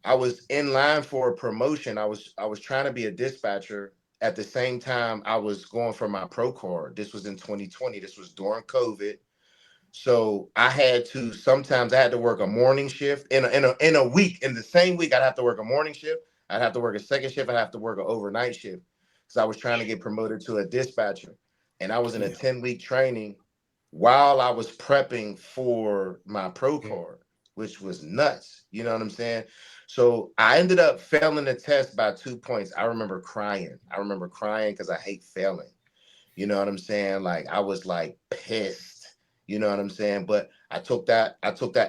I was in line for a promotion. I was trying to be a dispatcher. At the same time, I was going for my pro card. This was in 2020. This was during COVID. So I had to work a morning shift in a week. In the same week, I'd have to work a morning shift. I'd have to work a second shift. I'd have to work an overnight shift. So I was trying to get promoted to a dispatcher. And I was in a 10-week training while I was prepping for my pro card, which was nuts. You know what I'm saying? So I ended up failing the test by 2 points. I remember crying because I hate failing. You know what I'm saying? Like I was like pissed. You know what I'm saying? But I took that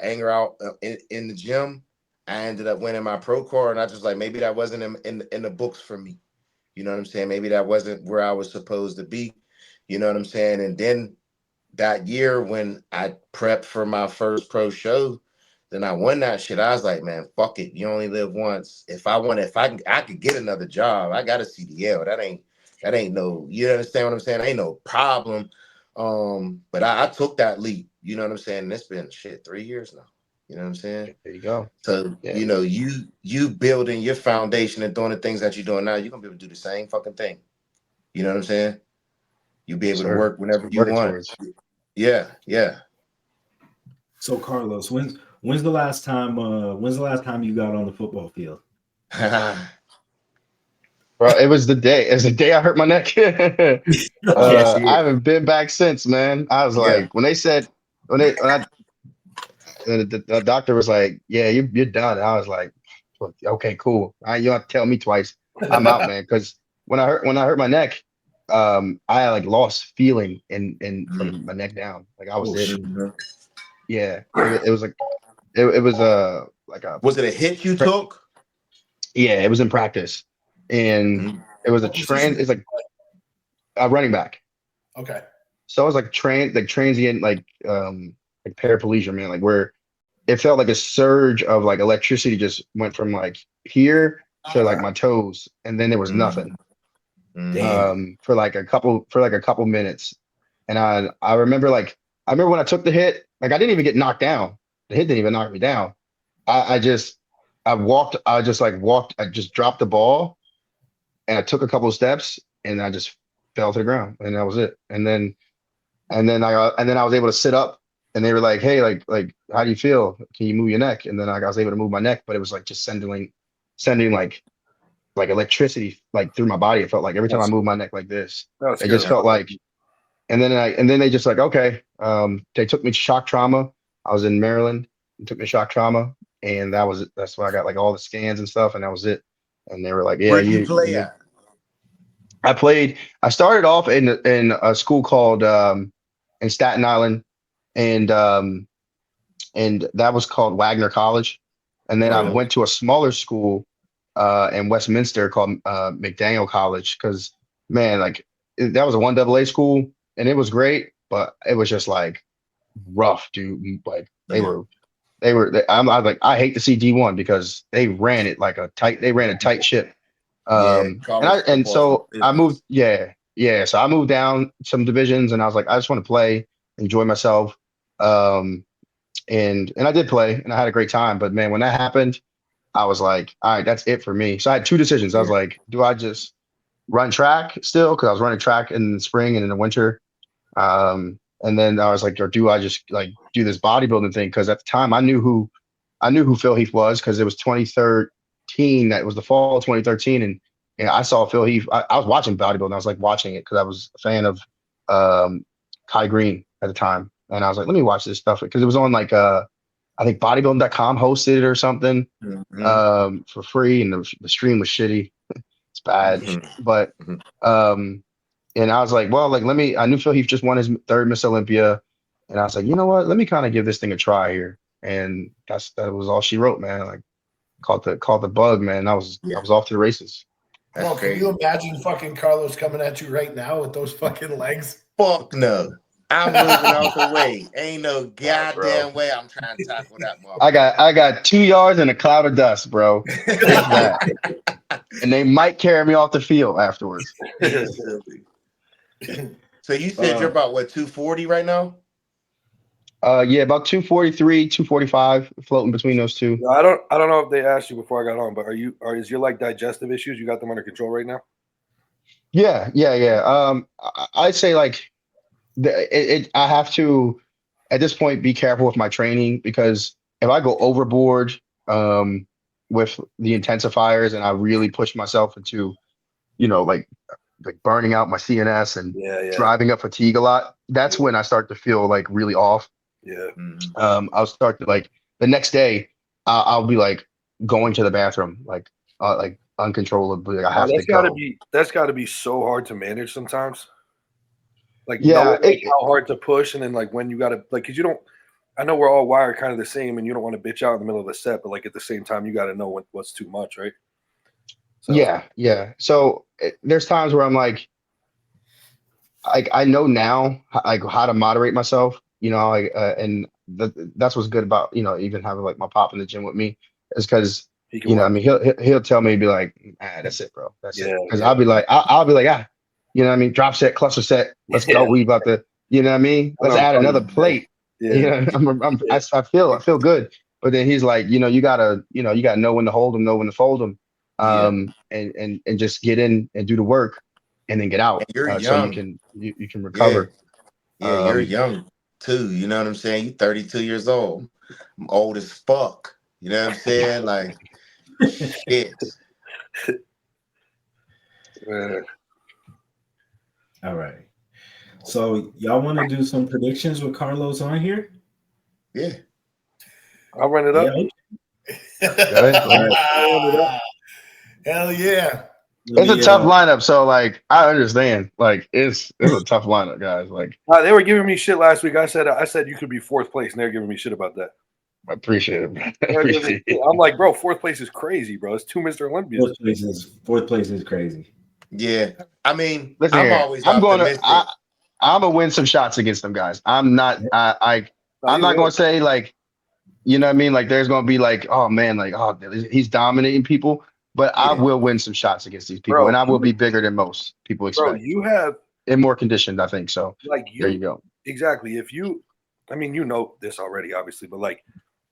anger out in the gym. I ended up winning my pro card, and I just like, maybe that wasn't in the books for me. You know what I'm saying? Maybe that wasn't where I was supposed to be. You know what I'm saying? And then that year when I prepped for my first pro show, then I won that shit. I was like, man, fuck it. You only live once. I could get another job. I got a CDL. That ain't no, you understand what I'm saying? Ain't no problem. But I took that leap. You know what I'm saying? And it's been 3 years now. You know what I'm saying? There you go. So, you know, you building your foundation and doing the things that you're doing now, you're gonna be able to do the same fucking thing. You know what I'm saying? You'll be able to work whenever you want. Yeah. So Carlos, when's the last time you got on the football field? Bro, it was the day I hurt my neck. I haven't been back since, man. I was like, when the doctor was like, yeah, you're done. I was like, okay, cool. You don't have to tell me twice. I'm out, man. Because when I hurt my neck, I had like lost feeling from my neck down. Like I was dead. Yeah, it was like it was like a. Was it a hit you took? Yeah, it was in practice, and it was it's like a running back. Okay. So it was like transient, like paraplegia, man, like where it felt like a surge of like electricity just went from like here to like my toes, and then there was nothing. For like a couple minutes. And I remember when I took the hit, like I didn't even get knocked down. The hit didn't even knock me down. I just dropped the ball and I took a couple of steps and I just fell to the ground, and that was it. And then I was able to sit up, and they were like, hey, like how do you feel? Can you move your neck? And then I was able to move my neck, but it was like just sending like electricity like through my body. It felt like every time I moved my neck like this, it just felt like. And then they just like, okay, they took me to shock trauma. I was in Maryland and took me to shock trauma, and that's why I got like all the scans and stuff, and that was it. And they were like, yeah, where you play at? I started off in a school called in Staten Island, and that was called Wagner College. And then I went to a smaller school in Westminster called McDaniel College, because man, like that was a 1AA school, and it was great, but it was just like rough, dude. Like I was like, I hate to see D1 because they ran a tight ship. So I moved, so I moved down some divisions, and I was like, I just want to play, enjoy myself. And I did play, and I had a great time. But man, when that happened, I was like, all right, that's it for me. So I had two decisions. I was like, do I just run track still? Because I was running track in the spring and in the winter. And then I was like, or do I just like do this bodybuilding thing? Because at the time I knew who Phil Heath was, because it was 2013. That was the fall of 2013. And I saw Phil Heath. I was watching bodybuilding. I was like watching it because I was a fan of Kai Green at the time. And I was like, let me watch this stuff, because it was on like I think bodybuilding.com hosted it or something for free, and the stream was shitty. bad. But and I was like, well, like I knew Phil Heath just won his third Miss Olympia, and I was like, you know what? Let me kind of give this thing a try here. And that was all she wrote, man. Like caught the bug, man. I was off to the races. Bro, can you imagine fucking Carlos coming at you right now with those fucking legs? Fuck no. I'm moving out the way. Ain't no goddamn way I'm trying to tackle that motherfucker. I got 2 yards and a cloud of dust, bro. If that. And they might carry me off the field afterwards. So you said you're about what, 240 right now? Yeah, about 243, 245, floating between those two. I don't know if they asked you before I got on, but is your like digestive issues, you got them under control right now? Yeah. I'd say like I have to at this point be careful with my training, because if I go overboard with the intensifiers and I really push myself into, like burning out my CNS and driving up fatigue a lot, that's when I start to feel like really off. Yeah. I'll start to like the next day I'll be like going to the bathroom like uncontrollably. I have to go. That's gotta be so hard to manage sometimes. Like, yeah, how hard to push, and then like when you gotta like, because you don't. I know we're all wired kind of the same, and you don't want to bitch out in the middle of a set, but like at the same time, you got to know what's too much, right? So. Yeah. So there's times where I'm like I know now like how to moderate myself, and that's what's good about even having like my pop in the gym with me, is because I mean he'll tell me, be like, that's it, bro, that's it, because I'll be like drop set, cluster set, let's go. We about to let's add another plate. I feel good, but then he's like, you gotta know when to hold them, know when to fold them, and just get in and do the work and then get out. And you're young. So you can recover. Yeah, you're young too. You know what I'm saying? You're 32 years old. I'm old as fuck. You know what I'm saying? Like, shit. All right. So y'all want to do some predictions with Carlos on here? Yeah. I'll run it up. Hell yeah. It's a tough lineup, so like I understand. Like it's a tough lineup, guys. Like they were giving me shit last week. I said you could be fourth place, and they're giving me shit about that. I appreciate it. I'm like, bro, fourth place is crazy, bro. It's 2 Mr. Olympias. Fourth place is crazy. Yeah, I mean, listen, I'm gonna win some shots against them guys. I'm not. I'm not gonna say like, you know what I mean. Like there's gonna be like, oh man, like he's dominating people. But I will win some shots against these people, and I will be bigger than most people expect. Bro, you have and more conditioned, I think. So like there you go. Exactly. I mean, you know this already, obviously, but like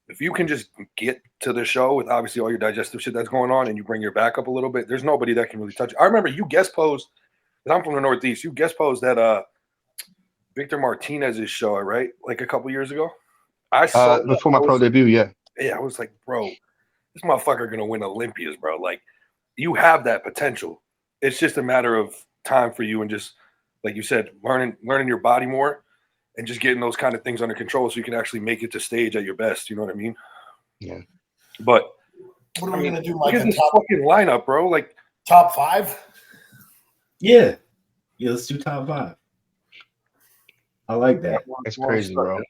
if you can just get to the show with obviously all your digestive shit that's going on, and you bring your back up a little bit, there's nobody that can really touch you. I remember you guest posed, because I'm from the Northeast. You guest posed at Victor Martinez's show, right? Like a couple years ago. I saw before my pro debut, yeah. Yeah, I was like, bro, this motherfucker gonna win Olympias, bro. Like, you have that potential. It's just a matter of time for you, and just like you said, learning your body more, and just getting those kind of things under control, so you can actually make it to stage at your best. You know what I mean? Yeah. But what are we gonna do? Like a top fucking lineup, bro. Like top 5. Yeah. Let's do top 5. I like that. That's crazy, bro.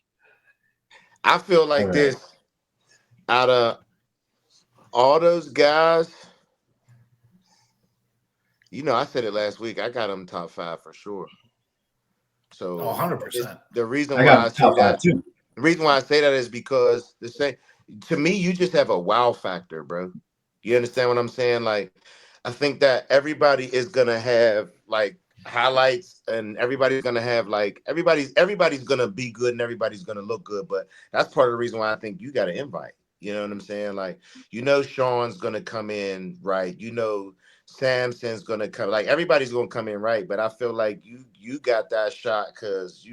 I feel like this out of all those guys, I said it last week. I got them top 5 for sure. So 100%. The reason why I say that, too. The reason why I say that is because to me, you just have a wow factor, bro. You understand what I'm saying? Like, I think that everybody is gonna have like highlights, and everybody's gonna have like everybody's gonna be good, and everybody's gonna look good. But that's part of the reason why I think you got to invite. You know what I'm saying? Like, Sean's gonna come in right. Samson's gonna come. Like, everybody's gonna come in right. But I feel like you got that shot because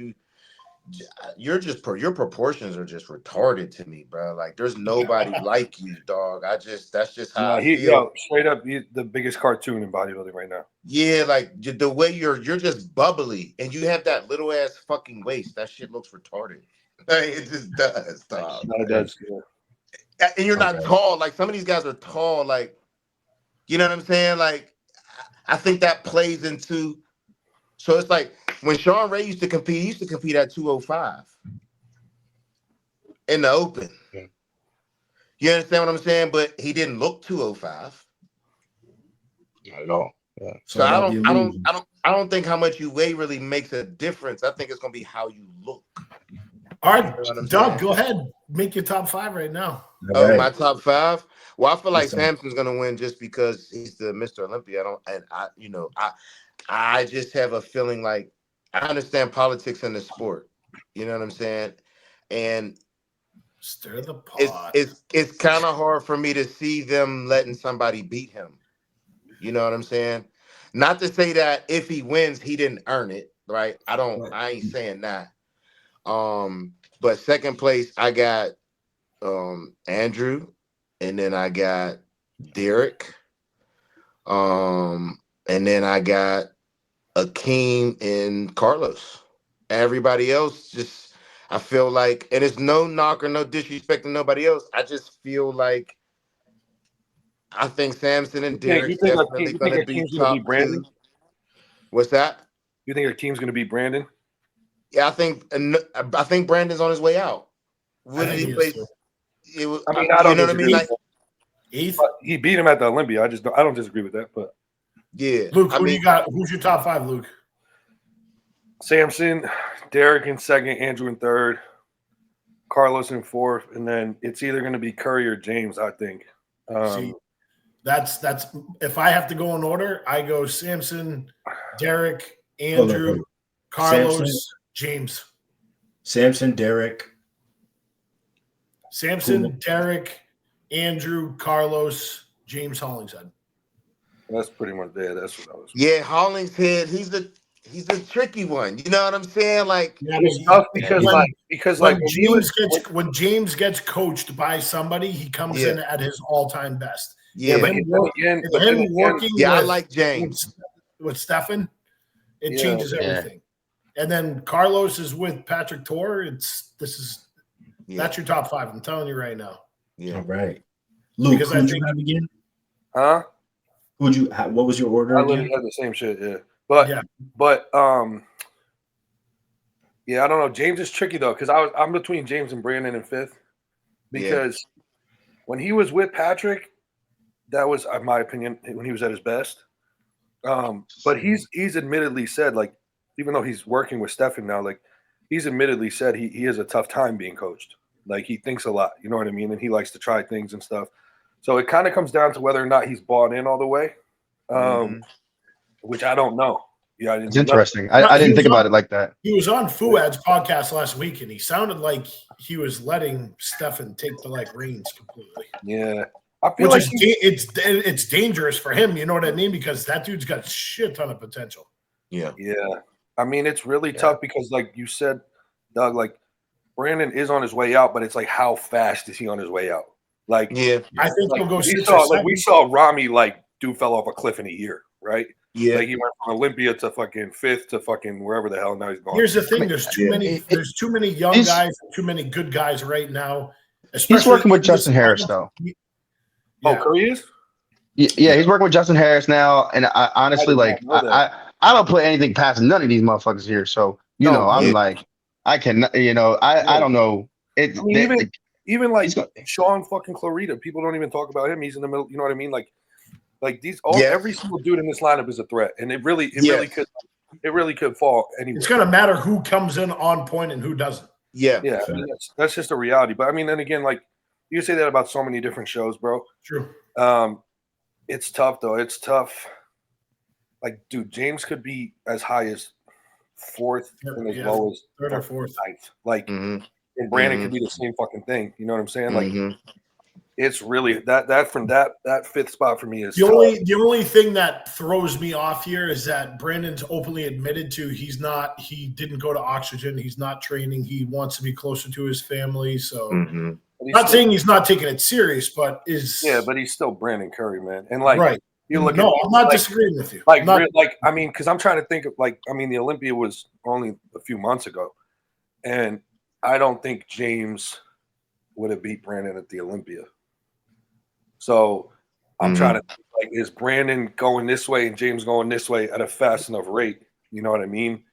your proportions are just retarded to me, bro. Like, there's nobody like you, dog. That's just how I feel. Straight up, the biggest cartoon in bodybuilding right now. Yeah, like the way you're just bubbly, and you have that little ass fucking waist. That shit looks retarded. Like, it just does, dog. No, it does. Yeah. And you're not tall. Like, some of these guys are tall. Like, you know what I'm saying? Like, I think that plays into. So it's like when Sean Ray used to compete, he used to compete at 205 in the open. Yeah. You understand what I'm saying? But he didn't look 205. Not at all. Yeah. So I don't think how much you weigh really makes a difference. I think it's gonna be how you look. All right, You know what I'm Doug, saying? go ahead. Make your top 5 right now. All right. My top 5. Well, I feel like Yes, sir. Samson's gonna win just because he's the Mr. Olympia. I just have a feeling like I understand politics in the sport. You know what I'm saying? And Stir the pot. it's kind of hard for me to see them letting somebody beat him. You know what I'm saying? Not to say that if he wins, he didn't earn it, right? I ain't saying that. But second place, I got Andrew, and then I got Derek, and then I got Akeem and Carlos. Everybody else just I feel like, and it's no knock or no disrespect to nobody else. I just feel like I think Samson and Derek's definitely going to be top 2. What's that? You think your team's going to beat Brandon? Yeah, I think Brandon's on his way out. What did he place? I mean, I don't know what I mean. Like, 8th. He beat him at the Olympia. I don't disagree with that. But yeah, Luke, who do you got? Who's your top 5, Luke? Samson, Derek in 2nd, Andrew in 3rd, Carlos in 4th, and then it's either going to be Curry or James. I think. See, that's if I have to go in order, I go Samson, Derek, Andrew, Carlos, Samson, James. Samson, Derek. Samson, Derek, Andrew, Carlos, James Hollingshead. That's pretty much there. That's what I was. Yeah, Hollingshead. He's the tricky one. You know what I'm saying? Like, it's tough because when James gets coached by somebody, he comes in at his all-time best. Yeah, but him working. I like James with Stefan. It changes everything. And then Carlos is with Patrick Tor. That's your top 5. I'm telling you right now. Yeah. All right. Luke, because who'd you have again? Huh? What was your order? I literally had the same shit. Yeah. But I don't know. James is tricky though, because I'm between James and Brandon in 5th. Because when he was with Patrick, that was, in my opinion, when he was at his best. But he's admittedly said, like, even though he's working with Stefan now, like, he's admittedly said he has a tough time being coached. Like, he thinks a lot, you know what I mean? And he likes to try things and stuff. So it kind of comes down to whether or not he's bought in all the way, which I don't know. Yeah, it's interesting. I didn't think about it like that. He was on Fuad's podcast last week, and he sounded like he was letting Stefan take the reins completely. Yeah, I feel like it's dangerous for him. You know what I mean? Because that dude's got a shit ton of potential. Yeah. I mean, it's really tough because, like you said, Doug, like Brandon is on his way out, but it's like, how fast is he on his way out? Like, I think he'll go 6 or 7. We saw Rami dude fell off a cliff in a year, right? Yeah, like he went from Olympia to fucking 5th to fucking wherever the hell. Now he's gone. Here's the thing: there's too many. There's too many young guys, too many good guys right now. He's working with Justin Harris, though. Oh, Curry is? Yeah, he's working with Justin Harris now, and I honestly I don't put anything past none of these motherfuckers here. So I'm like, I can, I don't know. Even Sean fucking Clarita, people don't even talk about him. He's in the middle. You know what I mean? Like these, every single dude in this lineup is a threat, and it really could fall anywhere. It's gonna matter who comes in on point and who doesn't. Yeah. I mean, that's just a reality. But I mean, then again, like you say that about so many different shows, bro. True. It's tough though. It's tough. Like, dude, James could be as high as 4th and as low as 3rd or 4th. 9th. Like, and Brandon could be the same fucking thing. You know what I'm saying? Like, it's really that 5th spot for me is the only thing that throws me off here is that Brandon's openly admitted to he didn't go to Oxygen, he's not training, he wants to be closer to his family. So not saying he's not taking it serious, but but he's still Brandon Curry, man. And you look I'm not disagreeing with you. I mean, because I'm trying to think of the Olympia was only a few months ago, and I don't think James would have beat Brandon at the Olympia. So I'm trying to think, like, is Brandon going this way and James going this way at a fast enough rate? You know what I mean?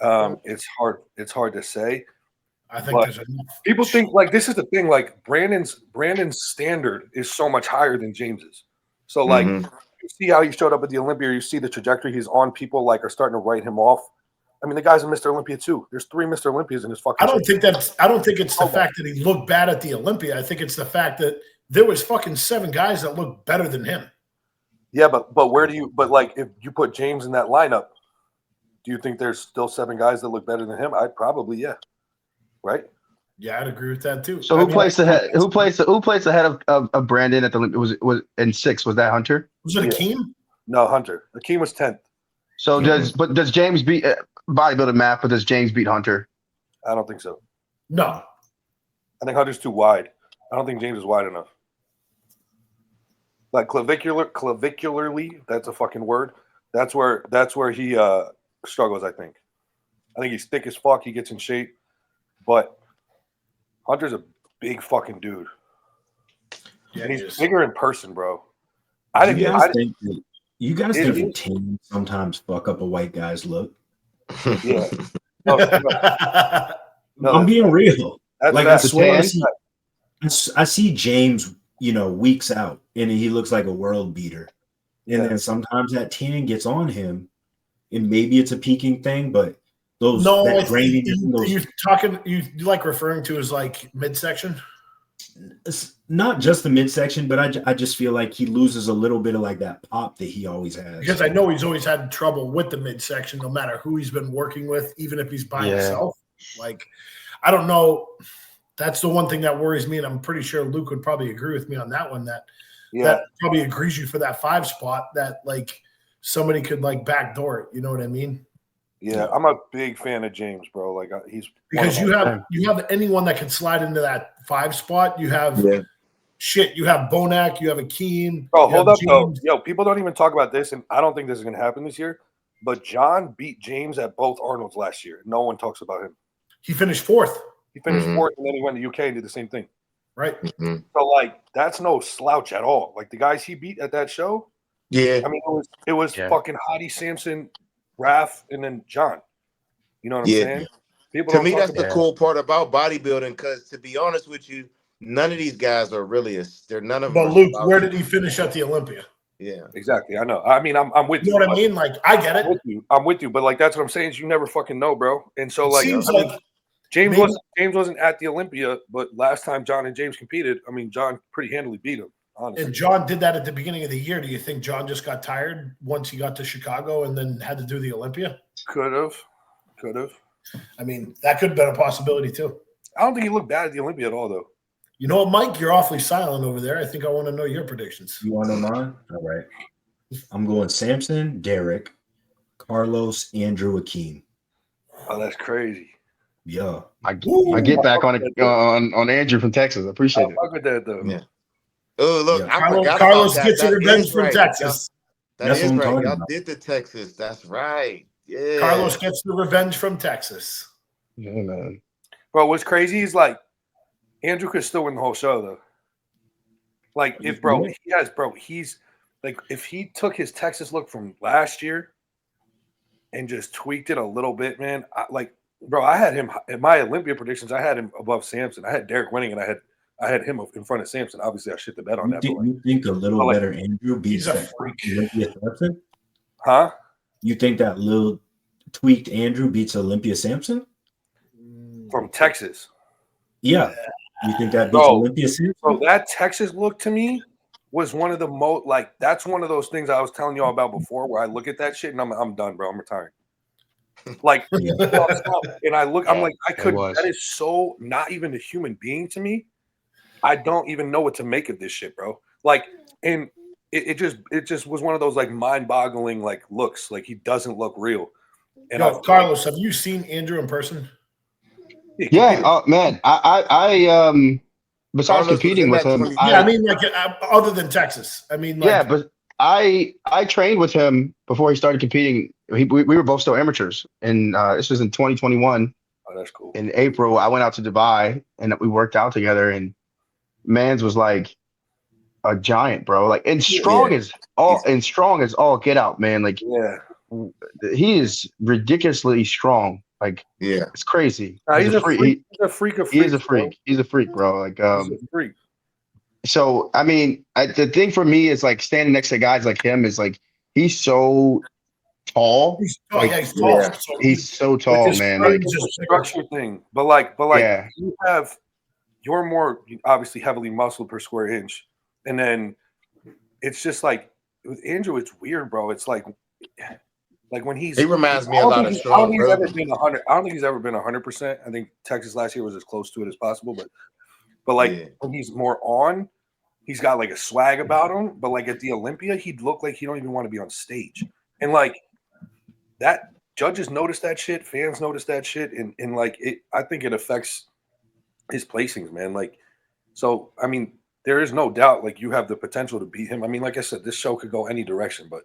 It's hard to say. I think there's enough. People think, like, this is the thing, like Brandon's standard is so much higher than James's. So like you see how he showed up at the Olympia, you see the trajectory he's on, people like are starting to write him off. I mean, the guy's a Mr. Olympia too. There's 3 Mr. Olympias in his fucking I don't think it's the fact that he looked bad at the Olympia. I think it's the fact that there was fucking 7 guys that looked better than him. Yeah, but where do you like if you put James in that lineup, do you think there's still 7 guys that look better than him? I'd probably, yeah. Right? Yeah, I'd agree with that too. So who placed ahead? Who placed ahead of Brandon at the Olympia? Was in 6th? Was that Hunter? Was it Akeem? No, Hunter. Akeem was 10th. So does James beat bodybuilding math? But does James beat Hunter? I don't think so. No, I think Hunter's too wide. I don't think James is wide enough. Like clavicularly, that's a fucking word. That's where he struggles. I think he's thick as fuck. He gets in shape, but Hunter's a big fucking dude. Yeah, and he's bigger in person, bro. You guys think the team sometimes fuck up a white guy's look? Yeah. No, I'm being real. Like I swear, I see James, weeks out, and he looks like a world beater. And then sometimes that tan gets on him, and maybe it's a peaking thing, but you like referring to as like midsection? It's not just the midsection, but I just feel like he loses a little bit of like that pop that he always has. Because I know he's always had trouble with the midsection, no matter who he's been working with, even if he's by himself. Like, I don't know. That's the one thing that worries me, and I'm pretty sure Luke would probably agree with me on that one. That probably agrees you for that 5 spot. That like somebody could like backdoor it. You know what I mean? Yeah, I'm a big fan of James, bro. Like he's because you have anyone that can slide into that 5 spot. You have you have Bonac, you have Akeem. Oh, hold up, though. Yo, people don't even talk about this, and I don't think this is gonna happen this year. But John beat James at both Arnolds last year. No one talks about him. He finished 4th. He finished 4th, and then he went to UK and did the same thing. Right. So like that's no slouch at all. Like the guys he beat at that show. Yeah. I mean, it was fucking Hottie Sampson, Raph, and then John. You know what I'm saying? People to me, that's the cool part about bodybuilding, because to be honest with you, none of these guys are really they're none of them. But Luke, where did he finish at the Olympia? Yeah, exactly. I know. I mean, I'm with you. You know what I mean? Like, I get it. I'm with you, but like that's what I'm saying is you never fucking know, bro. And so like, James wasn't at the Olympia, but last time John and James competed, I mean, John pretty handily beat him. Honestly. And John did that at the beginning of the year. Do you think John just got tired once he got to Chicago and then had to do the Olympia? Could have. I mean, that could have been a possibility too. I don't think he looked bad at the Olympia at all, though. You know what, Mike? You're awfully silent over there. I think I want to know your predictions. You want to know mine? All right. I'm going Samson, Derek, Carlos, Andrew, Akeem. Oh, that's crazy. Yeah. I get back on Andrew from Texas. I appreciate it. Fuck with that, though. Yeah. Oh, look, yeah. I forgot Carlos about gets that. a revenge from Texas. That is right. Y'all did the Texas. That's right. Yeah. Carlos gets the revenge from Texas. Yeah, man. Bro, what's crazy is like Andrew could still win the whole show though. Like if he's like if he took his Texas look from last year and just tweaked it a little bit, man. I had him in my Olympia predictions. I had him above Sampson. I had Derek winning, and I had him in front of Sampson. Obviously, I shit the bet on that. You think a little better Andrew beats Olympia Sampson? Huh? You think that little tweaked Andrew beats Olympia Sampson? From Texas. Yeah. You think that beats Olympia Sampson? So that Texas look to me was one of the most that's one of those things I was telling y'all about before where I look at that shit and I'm done, bro. I'm retiring. Like and I look, I'm like, that is so not even a human being to me. I don't even know what to make of this shit, bro. Like, and it just was one of those like mind-boggling like looks. Like he doesn't look real. And Carlos, have you seen Andrew in person? Yeah. Oh man, I besides competing with him, I mean, like other than Texas, I mean, like, yeah, but I trained with him before he started competing. We were both still amateurs, and this was in 2021. Oh, that's cool. In April, I went out to Dubai and we worked out together. And Mans was like, a giant, bro. Like, and strong as all get out, man. Like, Yeah. he is ridiculously strong. Like, Yeah. it's crazy. He's a freak. He's a freak of freaks. He is a freak. Bro. He's a freak, bro. Like, he's a freak. So, I mean, the thing for me is like standing next to guys like him is like he's so tall. He's tall. Like, Yeah, he's tall. Yeah. So he's so tall, man. Like, it's a structure thing. But yeah. you're more obviously heavily muscled per square inch, and then it's just like with Andrew, it's weird, bro. It's like when he reminds me a lot of Sean. I don't think he's ever been 100. I don't think he's ever been 100%. I think Texas last year was as close to it as possible, but like when he's more on, he's got like a swag about him. But like at the Olympia, he'd look like he don't even want to be on stage. And like that, judges notice that shit, fans notice that shit, and like it. I think it affects his placings, man. Like, so I mean, there is no doubt like you have the potential to beat him. I mean, like I said, this show could go any direction, but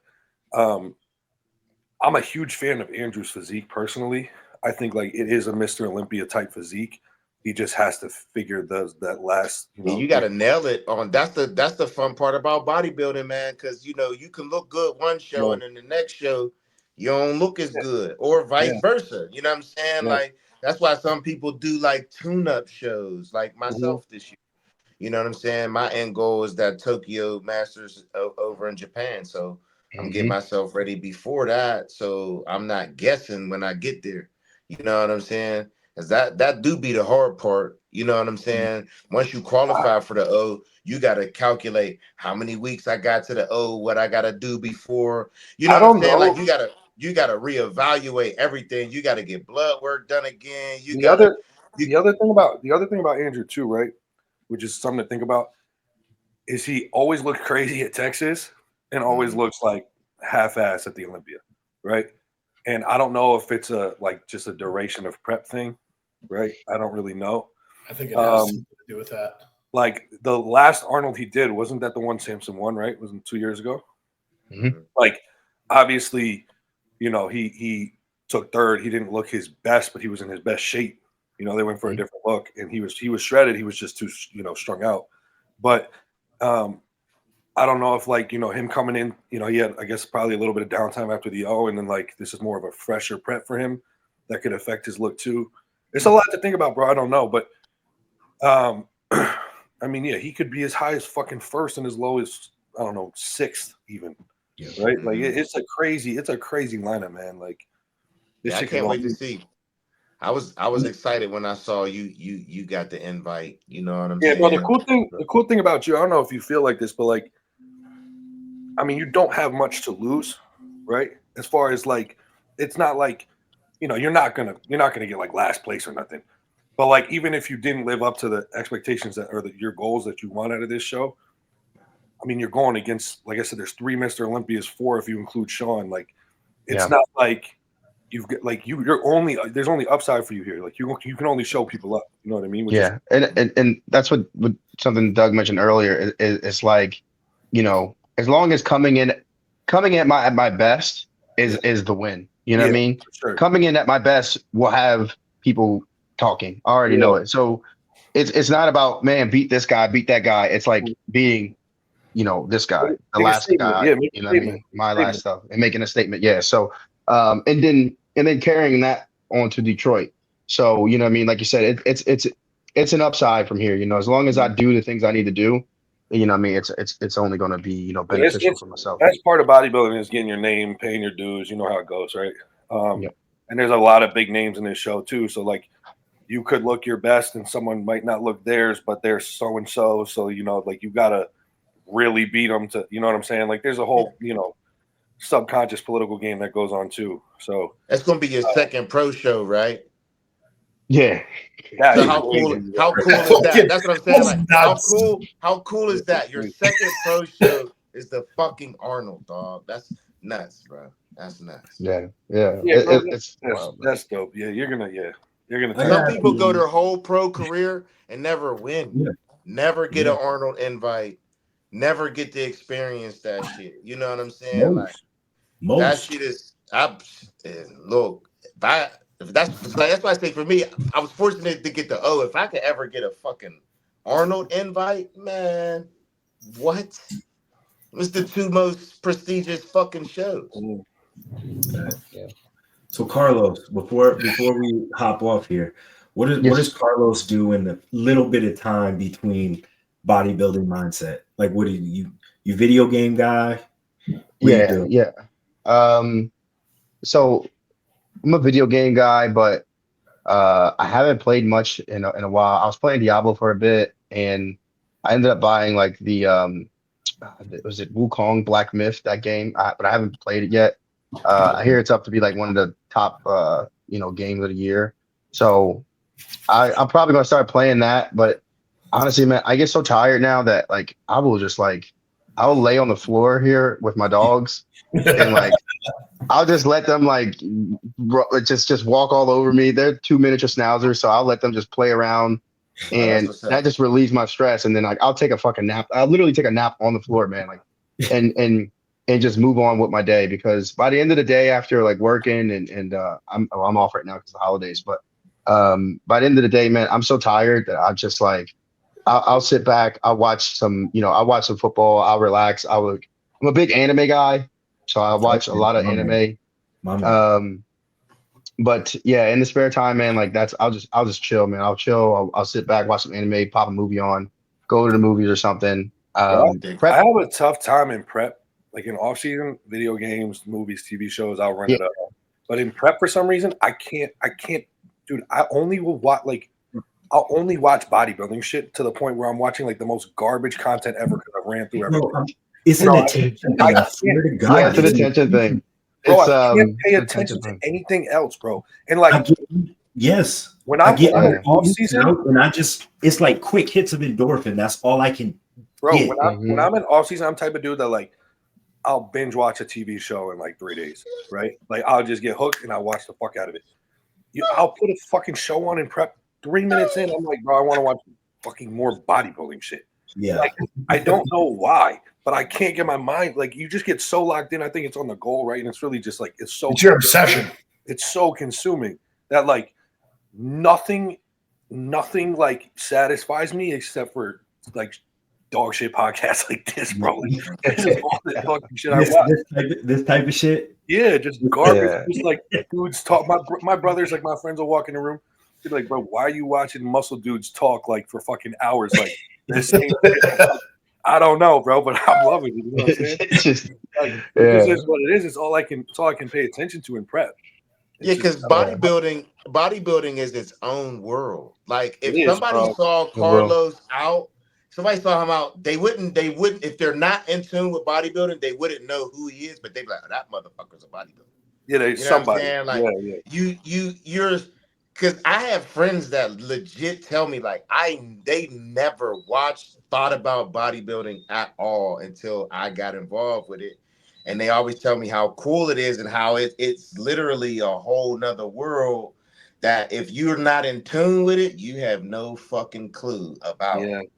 I'm a huge fan of Andrew's physique personally. I think like it is a Mr. Olympia type physique. He just has to figure that last. You got to nail it on. That's the fun part about bodybuilding, man. Because you can look good one show and then the next show you don't look as good, or vice versa. You know what I'm saying? Yeah. Like that's why some people do like tune-up shows, like myself this year. You know what I'm saying? My end goal is that Tokyo Masters over in Japan, so I'm getting myself ready before that, so I'm not guessing when I get there. You know what I'm saying? Because that do be the hard part. You know what I'm saying? Once you qualify for the O, you got to calculate how many weeks I got to the O, what I got to do before. You know what I'm saying? Like you got to reevaluate everything. You got to get blood work done again. The other thing about Andrew too, right? Which is something to think about, is he always looked crazy at Texas and always looks like half-ass at the Olympia, right? And I don't know if it's just a duration of prep thing, right? I don't really know. I think it has something to do with that. Like the last Arnold he did, wasn't that the one Samson won, right? Wasn't 2 years ago? Mm-hmm. Like, obviously, he took third. He didn't look his best, but he was in his best shape. They went for a different look, and he was shredded. He was just too, strung out. But I don't know if him coming in, he had, I guess, probably a little bit of downtime after the O, and then this is more of a fresher prep for him that could affect his look too. It's a lot to think about, bro. I don't know, but I mean, yeah, he could be as high as fucking first and as low as, I don't know, sixth even. Yeah. Right? Like it's a crazy lineup, man. Like this I can't wait to see. I was excited when I saw you got the invite. You know what I'm saying? Yeah, bro, the cool thing about you, I don't know if you feel like this, but I mean, you don't have much to lose, right? As far as it's not like, you're not gonna get last place or nothing. But even if you didn't live up to the expectations your goals that you want out of this show, I mean, you're going against, like I said, there's 3 Mr. Olympias, 4 if you include Sean. It's not like you've got there's only upside for you here. You can only show people up. You know what I mean? And that's what something Doug mentioned earlier. It's like, as long as coming in at my best is the win. You know what I mean? Sure. Coming in at my best will have people talking. I already know it. So it's not about, man, beat this guy, beat that guy. It's like being, this guy, the last guy, you know what I mean? My last stuff and making a statement. Yeah. So, and then carrying that on to Detroit. So, you know what I mean? Like you said, it's an upside from here, as long as I do the things I need to do, you know what I mean? It's only going to be, beneficial for myself. That's part of bodybuilding, is getting your name, paying your dues. You know how it goes, right? And there's a lot of big names in this show too. So you could look your best and someone might not look theirs, but they're so-and-so. So, you got to really beat them to, you know what I'm saying? There's a whole, subconscious political game that goes on too. So that's going to be your second pro show, right? Yeah. So how cool is that? That's what I'm saying. How cool is that? Your second pro show is the fucking Arnold, dog. That's nuts, bro. That's nuts. Yeah. That's dope. Yeah, you're gonna. Some people go their whole pro career and never win, never get an Arnold invite, never get to experience that shit. You know what I'm saying? That shit is. Look, that's why I say for me, I was fortunate to get the O. If I could ever get a fucking Arnold invite, man, What? It was the two most prestigious fucking shows. Yeah. So Carlos, before we hop off here, what does Carlos do in the little bit of time between bodybuilding mindset? Like, what do you video game guy? What do you do? Yeah. So I'm a video game guy, but I haven't played much in a while. I was playing Diablo for a bit, and I ended up buying like the was it Wukong Black Myth, that game? But I haven't played it yet. I hear it's up to be like one of the top games of the year. So I'm probably gonna start playing that. But honestly, man, I get so tired now that like I'll lay on the floor here with my dogs and like I'll just let them like just walk all over me. They're 2 miniature schnauzers, so I'll let them just play around, Oh, that's and what's up. that just relieves my stress. And then like I'll take a fucking nap. I'll literally take a nap on the floor, man. Like, and just move on with my day, because by the end of the day, after like working and I'm off right now because of the holidays, but by the end of the day, man, I'm so tired that I'm just like I'll sit back. I'll watch some football. I'll relax. I'm a big anime guy, so I watch a lot of anime. My man. But yeah, in the spare time, man, like I'll just chill, man. I'll chill. I'll sit back, watch some anime, pop a movie on, go to the movies or something. I Prep. have a tough time in prep, like in off season, video games, movies, TV shows. I'll run it up, but in prep, for some reason, I can't, dude. I'll only watch bodybuilding shit to the point where I'm watching like the most garbage content ever because I ran through everything. It's an attention thing. I swear to God. Yeah, it's an attention thing. Bro, I can't pay attention to anything else, bro. And like, yes, when I'm in off season, and it's like quick hits of endorphin. That's all I can. Bro, get. when I'm in off season, I'm the type of dude that like I'll binge watch a TV show in like 3 days, right? Like I'll just get hooked and I'll watch the fuck out of it. I'll put a fucking show on and prep 3 minutes in. I'm like, bro, I want to watch fucking more bodybuilding shit. Yeah, like, I don't know why, but I can't get my mind. Like you just get so locked in. I think it's on the goal, right? And it's really just like it's your obsession. It's so consuming that like nothing like satisfies me except for like dog shit podcasts like this, bro. This is all the fucking shit I watch. This type of shit. Yeah, just garbage. Yeah. Just like dudes talk. My brothers, like my friends, will walk in the room. They're like, bro, why are you watching muscle dudes talk like for fucking hours? Like this ain't I don't know, bro, but I'm loving it. You know what I'm saying? It's just it's just what it is. It's all I can pay attention to in prep. Yeah, because bodybuilding is its own world. Like if somebody saw Carlos out, somebody saw him out, they wouldn't if they're not in tune with bodybuilding, they wouldn't know who he is, but they'd be like, oh, that motherfucker's a bodybuilder. Yeah, you know somebody. What I'm saying? Like you're because I have friends that legit tell me like they never thought about bodybuilding at all until I got involved with it. And they always tell me how cool it is and how it's literally a whole nother world that if you're not in tune with it, you have no fucking clue about it.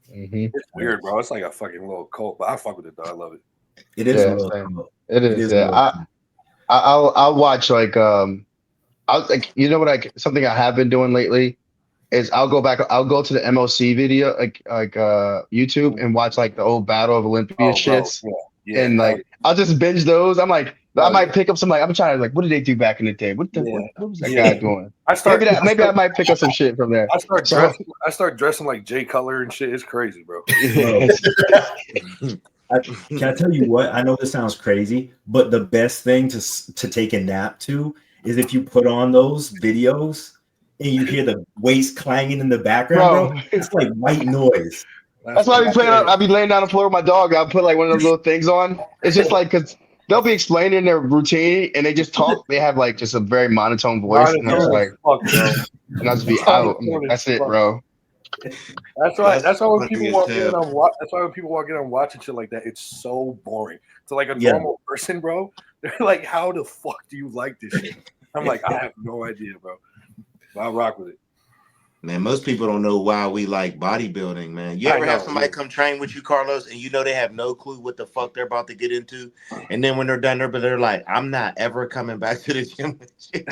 It's weird, bro. It's like a fucking little cult, but I fuck with it though. I love it. It is. It is. Yeah. I'll watch like something I have been doing lately is I'll go to the MOC video like YouTube and watch like the old Battle of Olympia shits. Yeah, and like I'll just binge those. I'm like I might pick up some I'm trying to like what did they do back in the day? What was that guy doing? Maybe I might pick up some shit from there. I start dressing like Jay Cutler and shit. It's crazy, bro. Can I tell you what? I know this sounds crazy, but the best thing to take a nap to is if you put on those videos and you hear the weights clanging in the background, bro. It's like white noise. That's why I'll be laying down on the floor with my dog. I'll put like one of those little things on. It's just like because they'll be explaining their routine and they just talk. They have like just a very monotone voice, and I'm just like, and I'll just be out. Like, that's it, bro. That's why when people walk in, I'm watching shit like that. It's so boring. So like a normal person, bro, they're like, "How the fuck do you like this shit?" I'm like, I have no idea, bro. But I rock with it. Man, most people don't know why we like bodybuilding, man. You ever have somebody come train with you, Carlos, and you know they have no clue what the fuck they're about to get into? And then when they're done, they're like, I'm not ever coming back to the gym with you.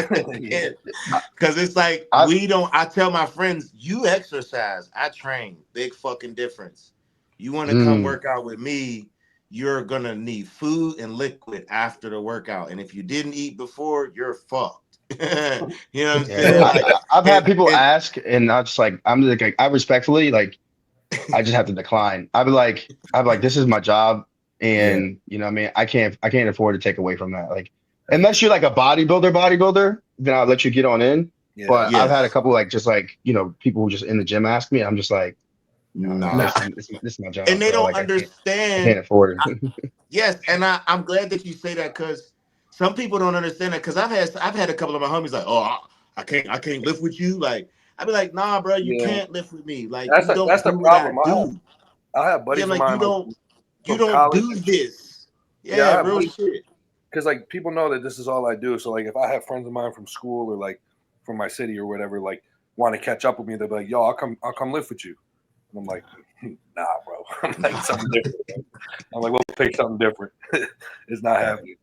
Because it's like, I tell my friends, you exercise, I train. Big fucking difference. You want to come work out with me, you're gonna need food and liquid after the workout. And if you didn't eat before, you're fucked. You know what I'm saying? Like, I've had people and ask, and I'm just like, I respectfully like, I just have to decline. I'd be like, this is my job, and you know, what I mean, I can't afford to take away from that. Like, unless you're like a bodybuilder, then I'll let you get on in. Yeah. But I've had a yes, couple like just like people who just in the gym ask me. I'm just like, no, nah. this is my And job, they bro. don't Like I understand. can't afford it. Yes, and I'm glad that you say that because some people don't understand that. Because I've had a couple of my homies like, oh, I can't lift with you. Like I'd be like, nah, bro, you Yeah. can't lift with me. Like That's you don't the do what I problem. do. I have Yeah, buddies of like mine like you from don't college do and shit. this. Yeah, I Yeah, have real buddies shit. because like people know that this is all I do. So like if I have friends of mine from school or like from my city or whatever, like want to catch up with me, they'll be like, yo, I'll come live with you. And I'm like, nah, bro. I'm like something different. I'm like, we'll pick something different. It's not happening.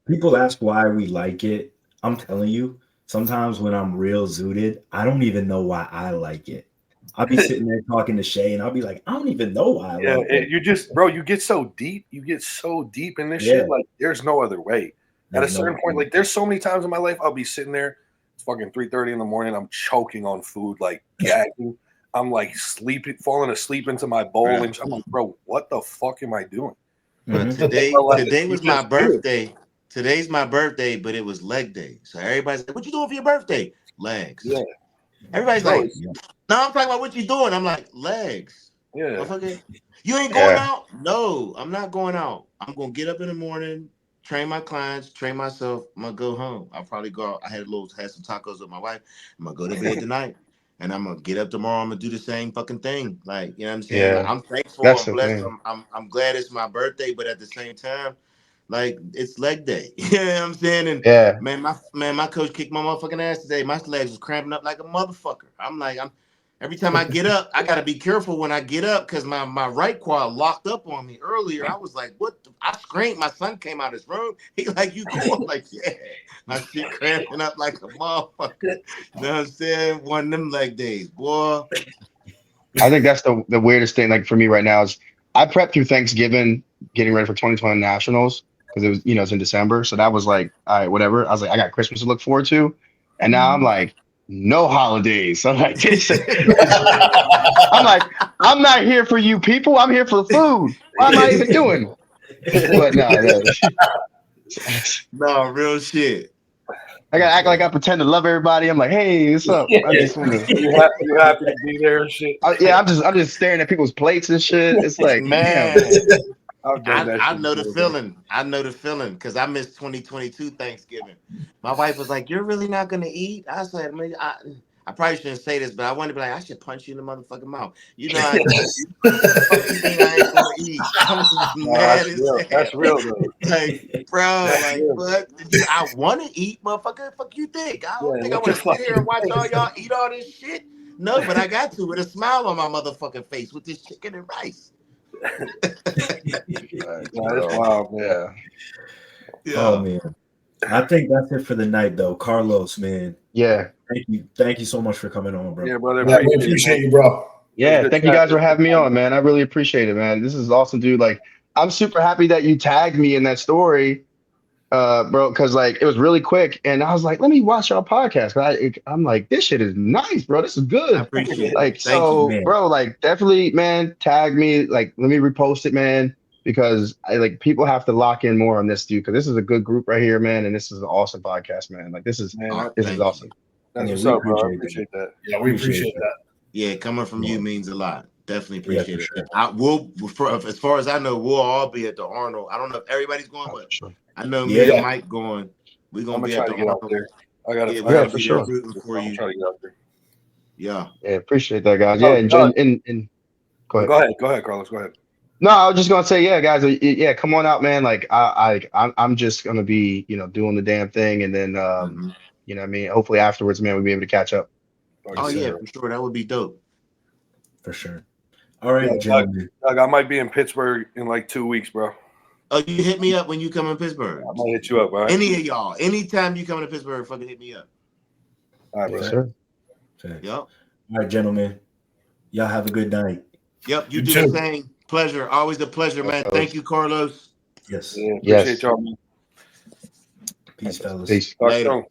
People ask why we like it. I'm telling you, sometimes when I'm real zooted, I don't even know why I like it. I'll be sitting there talking to Shay, and I'll be like, I don't even know why I Yeah, like it. you just, bro, you get so deep. You get so deep in this Yeah. shit. Like, there's no other way. At a There's certain no point, like, there's so many times in my life I'll be sitting there. It's fucking 3:30 in the morning. I'm choking on food, like gagging. I'm like sleeping, falling asleep into my bowl, and I'm like, bro, what the fuck am I doing? But today was my birthday. Today's my birthday, but it was leg day. So everybody's like, what you doing for your birthday? Legs. Yeah. Everybody's Bro, like, no, I'm talking about what you doing. I'm like, legs. yeah. Motherfucker, you ain't going Yeah. out? No, I'm not going out. I'm gonna get up in the morning, train my clients, train myself. I'm gonna go home. I'll probably go out. I had some tacos with my wife. I'm gonna go to bed tonight. And I'm gonna get up tomorrow. I'm gonna do the same fucking thing. Like, you know what I'm saying? Like, Yeah. I'm thankful. That's I'm the blessed. thing. I'm glad it's my birthday, but at the same time, like it's leg day. You know what I'm saying? And Yeah. my coach kicked my motherfucking ass today. My legs was cramping up like a motherfucker. I'm every time I get up, I gotta be careful when I get up because my right quad locked up on me earlier. I was like, what I screamed. My son came out of his room. He like, you cool? I'm like, yeah. My shit cramping up like a motherfucker. You know what I'm saying? One of them leg days, boy. I think that's the weirdest thing. Like for me right now is I prepped through Thanksgiving, getting ready for 2020 Nationals because it was it's in December. So that was like, all right, whatever. I was like, I got Christmas to look forward to, and now I'm like, no holidays. So I'm like, I'm like, I'm not here for you people. I'm here for the food. What am I even doing? But no. No, real shit. I gotta act like I pretend to love everybody. I'm like, hey, what's up? I just want to. You happy to be there and shit. Yeah, I'm just staring at people's plates and shit. It's like, Man. damn. I've done that I shit know the before, bro. feeling. I know the feeling because I missed 2022 Thanksgiving. My wife was like, "You're really not gonna eat?" I said, I probably shouldn't say this, but I wanted to be like, I should punch you in the motherfucking mouth. You know, fuck you mean I ain't gonna eat? I'm mad as hell. That's real though. Like, bro, That's like, real. what? I want to eat, motherfucker. Fuck you think? I don't Yeah, think I what the want to fuck sit here you and watch all think? y'all eat all this shit. No, but I got to with a smile on my motherfucking face with this chicken and rice. That's wild, man. Yeah. Oh man. I think that's it for the night though. Carlos, man. Yeah. Thank you so much for coming on, bro. Yeah, brother. Yeah, we appreciate you, bro. Yeah, thank you guys for having me on, man. I really appreciate it, man. This is awesome, dude. Like, I'm super happy that you tagged me in that story, bro, because like it was really quick, and I was like, let me watch your podcast. I'm like, this shit is nice, bro. This is I good. appreciate it. Like, Thank you. so, Man. bro, like, definitely, man, tag me. Like, let me repost it, man, because people have to lock in more on this, dude, because this is a good group right here, man, and this is an awesome podcast, man. Like, this is Thank awesome. you. That's Yeah, what's we up, bro. I appreciate appreciate that. Yeah, we appreciate that. Yeah, coming from you means a lot. Definitely appreciate for it. sure. I will, as far as I know, we'll all be at the Arnold. I don't know if everybody's going, Oh, but for sure. I know Yeah. me and Mike going. We're I'm gonna gonna be try at to the get out Arnold. there. I gotta Yeah, I we're gotta gonna for be figure there sure. out rooting for I'm you. trying to get out there. Yeah. Yeah, appreciate that, guys. Oh, Yeah, and God. go ahead. Go ahead, Carlos. Go ahead. No, I was just gonna say, yeah, guys, yeah, come on out, man. Like, I'm just gonna be, doing the damn thing, and then, Mhm. you know, what I mean, hopefully afterwards, man, we'll be able to catch up. Oh yeah, Sir. for sure. That would be dope. For sure. All right, Yeah, gentlemen. Doug, I might be in Pittsburgh in like 2 weeks, bro. Oh, you hit me up when you come in Pittsburgh. I might hit you up, all right? Any of y'all, anytime you come to Pittsburgh, fucking hit me up. All right, Yes, brother. sir. Okay. Yep. All right, gentlemen. Y'all have a good night. Yep, you You do too. the same. Pleasure. Always a pleasure, man. Thank you, Carlos. Yes. Yeah, Yes. appreciate y'all, man. Peace, fellas. Peace. Talk Later. soon.